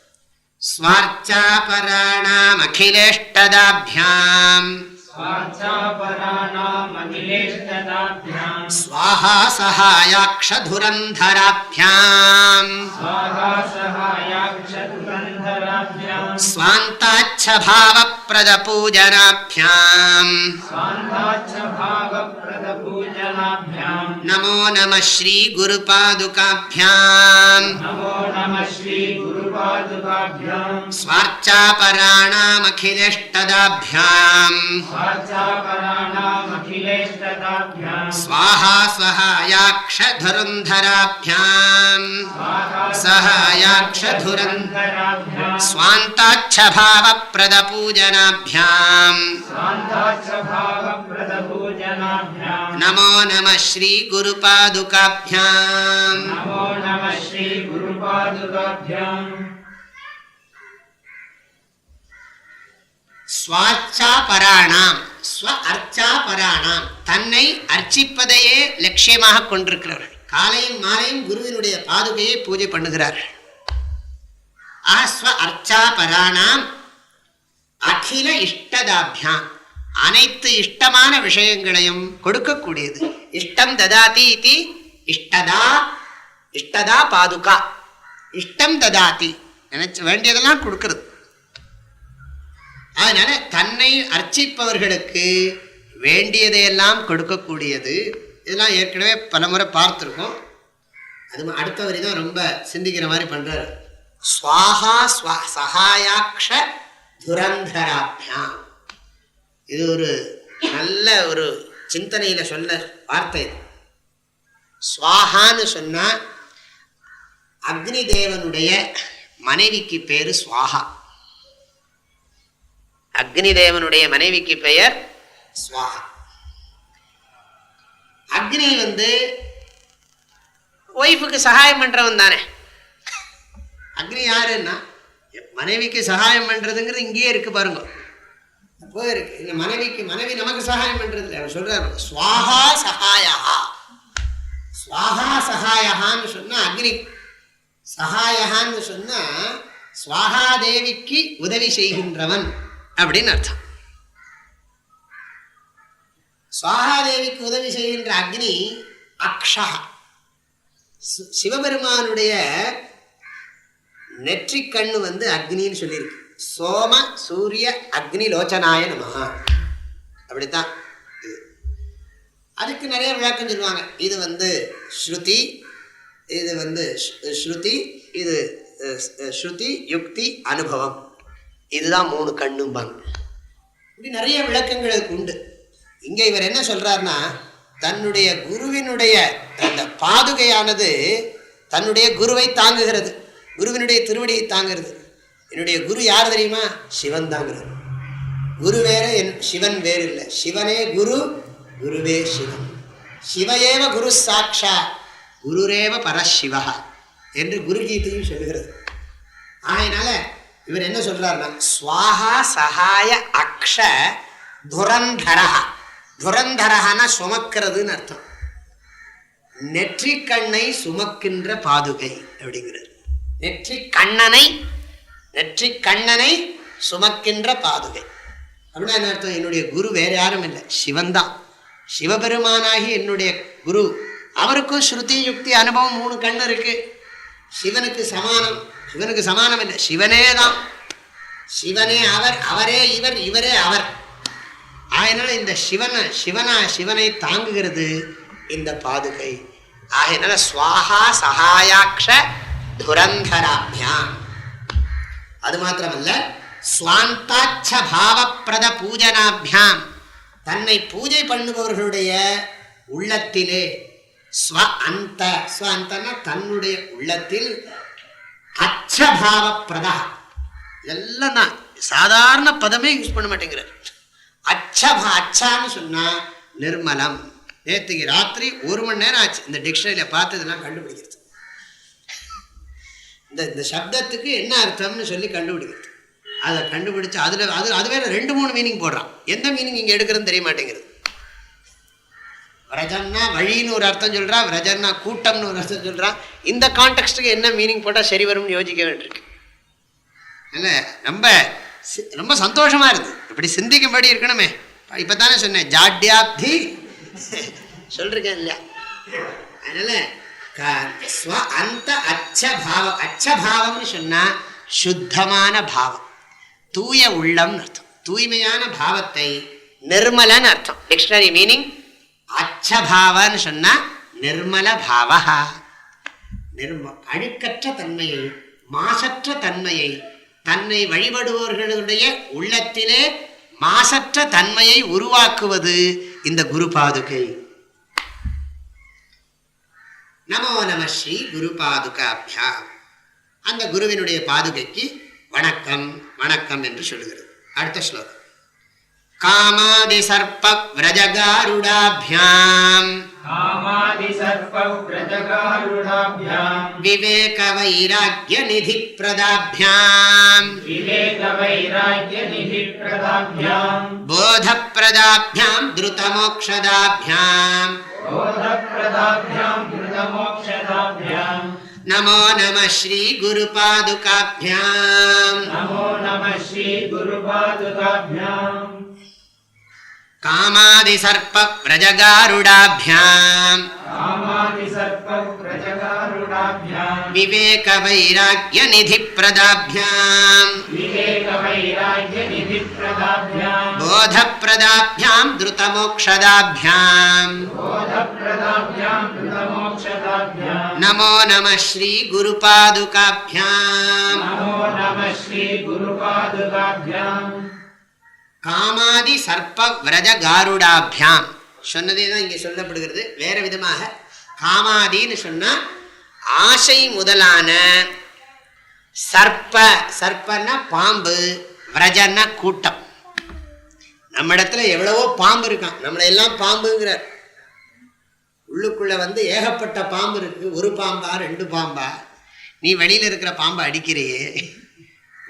ஸ்வார்ச்சாபராணாம் அகிலேஷ்டதாபியாம் ஸ்வாஹா சஹாயாக்ஷதுரந்தராபியாம் ஸ்வாந்தாச்சபாவப்ரத பூஜனாபியாம் நமோ நம ஸ்ரீ குருபாதுகாபியாம் ஸ்வார்ச்சாபராணாம் அகிலேஷ்டதாபியாம் ஸ்வாஹா சஹாயாக்ஷதுரந்தராபியாம் சஹாயாக்ஷதுரந்தராபியாம் ஸ்வாந்தாச்சபாவப்ரத பூஜனாபியாம் நமோ நம ஸ்ரீ குருபாதுகாபியாம். ஸ்வார்ச்சாபராணாம், ஸ்வ அர்ச்சாபராணாம், தன்னை அர்ச்சிப்பதையே லட்சியமாக கொண்டிருக்கிறவர்கள் காலையும் மாலையும் குருவினுடைய பாதுகையை பூஜை பண்ணுகிறார்கள். ஸ்வ அர்ச்சாபராணாம் அகில இஷ்டதாபியாம், அனைத்து இஷ்டமான விஷயங்களையும் கொடுக்கக்கூடியது. இஷ்டம் ததாதி இது இஷ்டதா, இஷ்டதா பாதுகா. இஷ்டம் ததாதி, நினைச்சு வேண்டியதெல்லாம் கொடுக்கிறது. அதனால தன்னை அர்ச்சிப்பவர்களுக்கு வேண்டியதையெல்லாம் கொடுக்கக்கூடியது. இதெல்லாம் ஏற்கனவே பலமுறை பார்த்துருக்கோம். அது அடுத்த வரி தான் ரொம்ப சிந்திக்கிற மாதிரி பண்றாரு. ஸ்வாஹா சஹாயாக்ஷ துரந்தராபியாம். இது ஒரு நல்ல ஒரு சிந்தனையில சொல்ல வார்த்தை. ஸ்வாஹான்னு சொன்னா அக்னி தேவனுடைய மனைவிக்கு பேரு ஸ்வாஹா. அக்னி தேவனுடைய மனைவிக்கு பெயர் ஸ்வாஹா. அக்னி ஒய்ஃபுக்கு சகாயம் பண்றவன் தானே. அக்னி யாருன்னா மனைவிக்கு சகாயம் பண்றதுங்கிறது இங்கேயே இருக்கு பாருங்க. அப்போ இருக்கு இந்த மனைவி நமக்கு சகாயம் பண்றது இல்லை. அவர் சொல்றாரு ஸ்வாஹா சகாயா. ஸ்வாஹா சகாயான்னு சொன்னா அக்னி, சகாயான்னு சொன்னா ஸ்வாஹா தேவிக்கு உதவி செய்கின்றவன் அப்படின்னு அர்த்தம். ஸ்வாஹா தேவிக்கு உதவி செய்கின்ற அக்னி அக்ஷா. சிவபெருமானுடைய நெற்றிக் கண்ணு அக்னின்னு சொல்லியிருக்கு. சோம சூரிய அக்னி லோச்சனாய நமஹ. அப்படித்தான். அதுக்கு நிறைய விளக்கம் சொல்லுவாங்க. இது ஸ்ருதி, இது ஸ்ருதி, இது ஸ்ருதி யுக்தி அனுபவம், இதுதான் 3 கண்ணும்பாங்க. இப்படி நிறைய விளக்கங்கள் அதுக்கு உண்டு. இங்க இவர் என்ன சொல்றாருன்னா, தன்னுடைய குருவினுடைய அந்த பாதுகையானது தன்னுடைய குருவை தாங்குகிறது, குருவினுடைய திருவடியை தாங்கிறது. என்னுடைய குரு யார் தெரியுமா? சிவன் தாங்கிறது. குரு வேற, சிவன் வேறு இல்லை. சிவனே குரு, குருவே சிவன். சிவயேவ குரு சாட்சா குருரேவ பரசிவா என்று குரு கீதையும் சொல்லுகிறது. ஆகையினால இவர் என்ன சொல்றாருன்னா, ஸ்வாஹா சகாய அக்ஷ துரந்தரஹ. துரந்தரஹனா சுமக்கிறதுன்னு அர்த்தம். நெற்றிக்கண்ணை சுமக்கின்ற பாதுகை அப்படிங்கிறது. நெற்றிக்கண்ணனை சுமக்கின்ற பாதுகை அப்படின்னா என்ன அர்த்தம்? என்னுடைய குரு வேற யாரும் இல்லை, சிவன் தான். சிவபெருமானாகி என்னுடைய குரு. அவருக்கும் ஸ்ருதி யுக்தி அனுபவம் 3 கண்ணு இருக்கு. சிவனுக்கு சமானம் இல்லை, சிவனே தான். சிவனே அவர், அவரே இவர், இவரே அவர். ஆகையினால இந்த சிவனை தாங்குகிறது இந்த பாதுகை. ஆகையினால ஸ்வாஹா சகாயாக்ஷ துரந்தராபியாம். அது மாத்திரமல்ல, ஸ்வாந்தாட்ச பாவப்பிரத பூஜனாபியாம். தன்னை பூஜை பண்ணுபவர்களுடைய உள்ளத்திலே ஸ்வஅந்தனா தன்னுடைய உள்ளத்தில் அச்சபாவப்பிரதா. இதெல்லாம் தான் சாதாரண பதமே யூஸ் பண்ண மாட்டேங்கிறார். அச்சான்னு சொன்னா நிர்மலம். நேற்றுக்கு ராத்திரி 1 மணி நேரம் ஆச்சு இந்த டிக்ஷனரியில பார்த்து இதெல்லாம் கண்டுபிடிக்கிறது. இந்த சப்தத்துக்கு என்ன அர்த்தம்னு சொல்லி கண்டுபிடிக்கிறது. அதை கண்டுபிடிச்சு அது வேற 2-3 மீனிங் போடுறான். எந்த மீனிங் இங்கே எடுக்கிறதுன்னு தெரிய மாட்டேங்கிறது. விரஜன்னா வழின்னு ஒரு அர்த்தம் சொல்றான், விரஜன்னா கூட்டம்னு ஒரு அர்த்தம் சொல்றான். இந்த கான்டெக்ஸ்டுக்கு என்ன மீனிங் போட்டால் சரி வரும்னு யோசிக்க வேண்டியிருக்கு. இல்லை, ரொம்ப சந்தோஷமா இருக்கு. இப்படி சிந்திக்கும்படி இருக்கணுமே. இப்பதானே சொன்னேன் ஜாட்யாப்தி சொல்றேன் இல்லையா? அதனால அந்த அச்சபாவம்னு சொன்னா சுத்தமான பாவம், தூய உள்ளம்னு அர்த்தம். தூய்மையான பாவத்தை நிர்மலன்னு அர்த்தம். டிக்ஷனரி மீனிங் அச்சபாவன்னு சொன்னா நிர்மல பாவா. அழுக்கற்ற தன்மையை, மாசற்ற தன்மையை, தன்னை வழிபடுபவர்களுடைய உள்ளத்திலே மாசற்ற தன்மையை உருவாக்குவது இந்த குரு பாதுகை. நமோ நம ஸ்ரீ குரு பாதுகாபியாம். அந்த குருவினுடைய பாதுகைக்கு வணக்கம் வணக்கம் என்று சொல்லுகிறது. அடுத்த ஸ்லோகம். காமாதி சர்ப்ப விரஜகாருடாபியாம் விவேக வைராக்ய நிதி பிரதாபியாம் போத பிரதாபியாம் த்ருத மோக்ஷதாபியாம் நமோ நம ஸ்ரீ குரு பாதுகாபியாம். காமாதி சர்ப்ப விரஜகாருடாபியாம் விவேக வைராக்ய நிதி பிரதாபியாம் போத பிரதாபியாம் த்ருத மோக்ஷதாபியாம் நமோ நம ஸ்ரீ குரு பாதுகாபியாம். காமாதி சர்ப்ப விரஜ காருடாபியாம் சொன்னதே தான் இங்கே சொல்லப்படுகிறது. வேற விதமாக காமாதின்னு சொன்னா ஆசை முதலான சர்ப்ப, சர்ப்பன்னா பாம்பு, விரஜன்னா கூட்டம். நம்ம இடத்துல எவ்வளவோ பாம்பு இருக்கான், நம்மளை எல்லாம் பாம்புங்கிறார். உள்ளுக்குள்ள ஏகப்பட்ட பாம்பு இருக்கு. ஒரு பாம்பா ரெண்டு பாம்பா? நீ வெளியில இருக்கிற பாம்பை அடிக்கிறையே,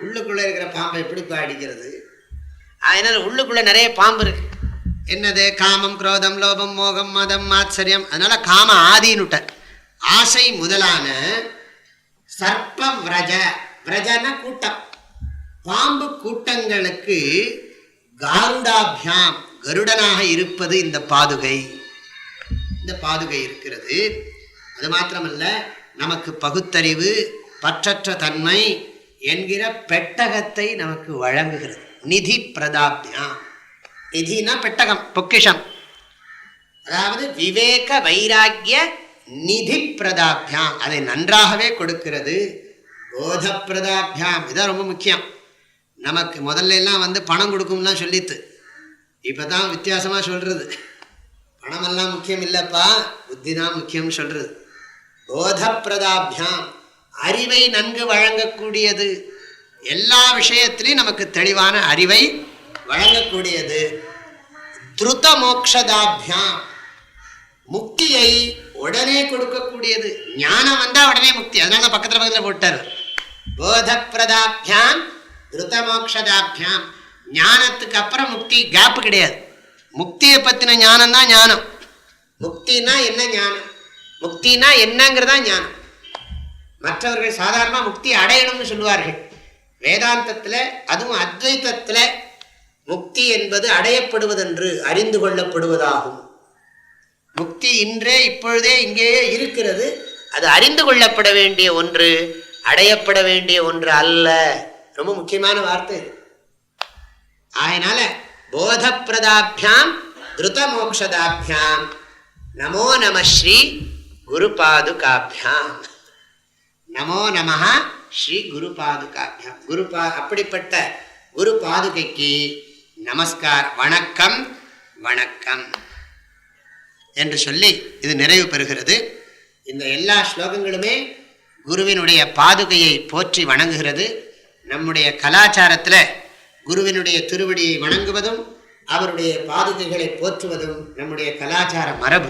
உள்ளுக்குள்ள இருக்கிற பாம்பை எப்படிப்பா அடிக்கிறது? அதனால உள்ளுக்குள்ள நிறைய பாம்பு இருக்கு. என்னது? காமம், குரோதம், லோபம், மோகம், மதம், ஆச்சரியம். அதனால காம ஆதினுட்டார். ஆசை முதலான சர்ப்ப விரஜ, விரஜன கூட்டம், பாம்பு கூட்டங்களுக்கு காருடாபியாம் கருடனாக இருப்பது இந்த பாதுகை. இந்த பாதுகை இருக்கிறது. அது மாத்திரமல்ல, நமக்கு பகுத்தறிவு, பற்றற்ற தன்மை என்கிற பெட்டகத்தை நமக்கு வழங்குகிறது. நிதி பிரதாபியாம். நிதினா பெட்டகம், பொக்கிஷம். அதாவது விவேக வைராக்கிய நிதி பிரதாபியாம், அதை நன்றாகவே கொடுக்கிறது. போத பிரதாபியாம், இதான் ரொம்ப முக்கியம். நமக்கு முதல்ல எல்லாம் பணம் கொடுக்கும்லாம் சொல்லித்து, இப்பதான் வித்தியாசமா சொல்றது. பணமெல்லாம் முக்கியம் இல்லப்பா, புத்தி தான் முக்கியம் சொல்றது. போத பிரதாபியாம், அறிவை நன்கு வழங்கக்கூடியது. எல்லா விஷயத்திலையும் நமக்கு தெளிவான அறிவை வழங்கக்கூடியது. துருத மோக்ஷதாபியாம், முக்தியை உடனே கொடுக்கக்கூடியது. ஞானம் வந்தா உடனே முக்தி. அதனால பக்கத்துல போட்டார். போத பிரதாபியாம் துருத மோக்ஷதாபியாம். ஞானத்துக்கு அப்புறம் முக்தி, கேப் கிடையாது. முக்தியை பத்தின ஞானம் தான் ஞானம். முக்தினா என்ன ஞானம்? முக்தினா என்னங்கிறதா ஞானம். மற்றவர்கள் சாதாரண முக்தி அடையணும்னு சொல்லுவார்கள். வேதாந்தத்துல, அதுவும் அத்வைத்தத்துல, முக்தி என்பது அடையப்படுவதென்று அறிந்து கொள்ளப்படுவதாகும். முக்தி இன்றே இப்பொழுதே இங்கேயே இருக்கிறது. அது அறிந்து கொள்ளப்பட வேண்டிய ஒன்று, அடையப்பட வேண்டிய ஒன்று அல்ல. ரொம்ப முக்கியமான வார்த்தை. அதனால போத பிரதாபியாம் திருத மோக்ஷதாபியாம் நமோ நம ஸ்ரீ குரு பாதுகாபியாம். நமோ நம ஸ்ரீ குரு பாதுகாபியாம். அப்படிப்பட்ட குரு பாதுகைக்கு நமஸ்கார், வணக்கம் வணக்கம் என்று சொல்லி இது நிறைவு பெறுகிறது. இந்த எல்லா ஸ்லோகங்களுமே குருவினுடைய பாதுகையை போற்றி வணங்குகிறது. நம்முடைய கலாச்சாரத்தில் குருவினுடைய திருவடியை வணங்குவதும் அவருடைய பாதுகைகளை போற்றுவதும் நம்முடைய கலாச்சார மரபு.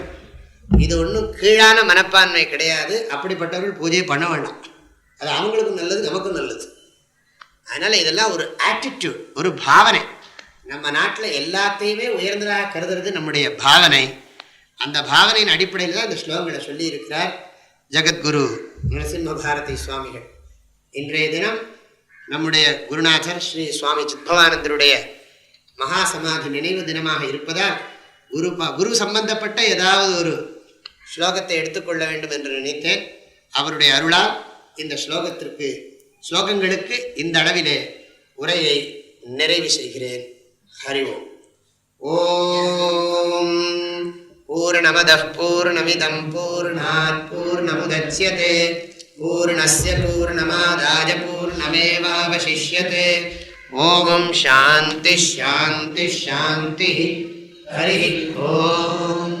இது ஒன்றும் கீழான மனப்பான்மை கிடையாது. அப்படிப்பட்டவர்கள் பூஜை பண்ண வேண்டாம். அது அவங்களுக்கும் நல்லது, நமக்கும் நல்லது. அதனால இதெல்லாம் ஒரு ஆட்டிடியூட், ஒரு பாவனை. நம்ம நாட்டில் எல்லாத்தையுமே உயர்ந்ததாக கருதுறது நம்முடைய பாவனை. அந்த பாவனையின் அடிப்படையில் தான் இந்த ஸ்லோகங்களை சொல்லி இருக்கிறார் ஜகத்குரு நரசிம்ம பாரதி சுவாமிகள். இன்றைய தினம் நம்முடைய குருநாதர் ஸ்ரீ சுவாமி சித்பவானந்தருடைய மகா சமாதி நினைவு தினமாக இருப்பதால் குரு சம்பந்தப்பட்ட ஏதாவது ஒரு ஸ்லோகத்தை எடுத்துக்கொள்ள வேண்டும் என்று நினைத்தேன். அவருடைய அருளால் இந்த ஸ்லோகங்களுக்கு இந்த அளவிலே உரையை நிறைவு செய்கிறேன். ஹரி ஓம். ஓம் பூர்ணமதః பூர்ணமிதம் பூர்ணாத் பூர்ணமுதச்யதே பூர்ணஸ்ய பூர்ணமாதாய பூர்ணமேவாவசிஷ்யதே. ஓம் சாந்தி ஷாந்தி ஷாந்தி. ஹரி ஓம்.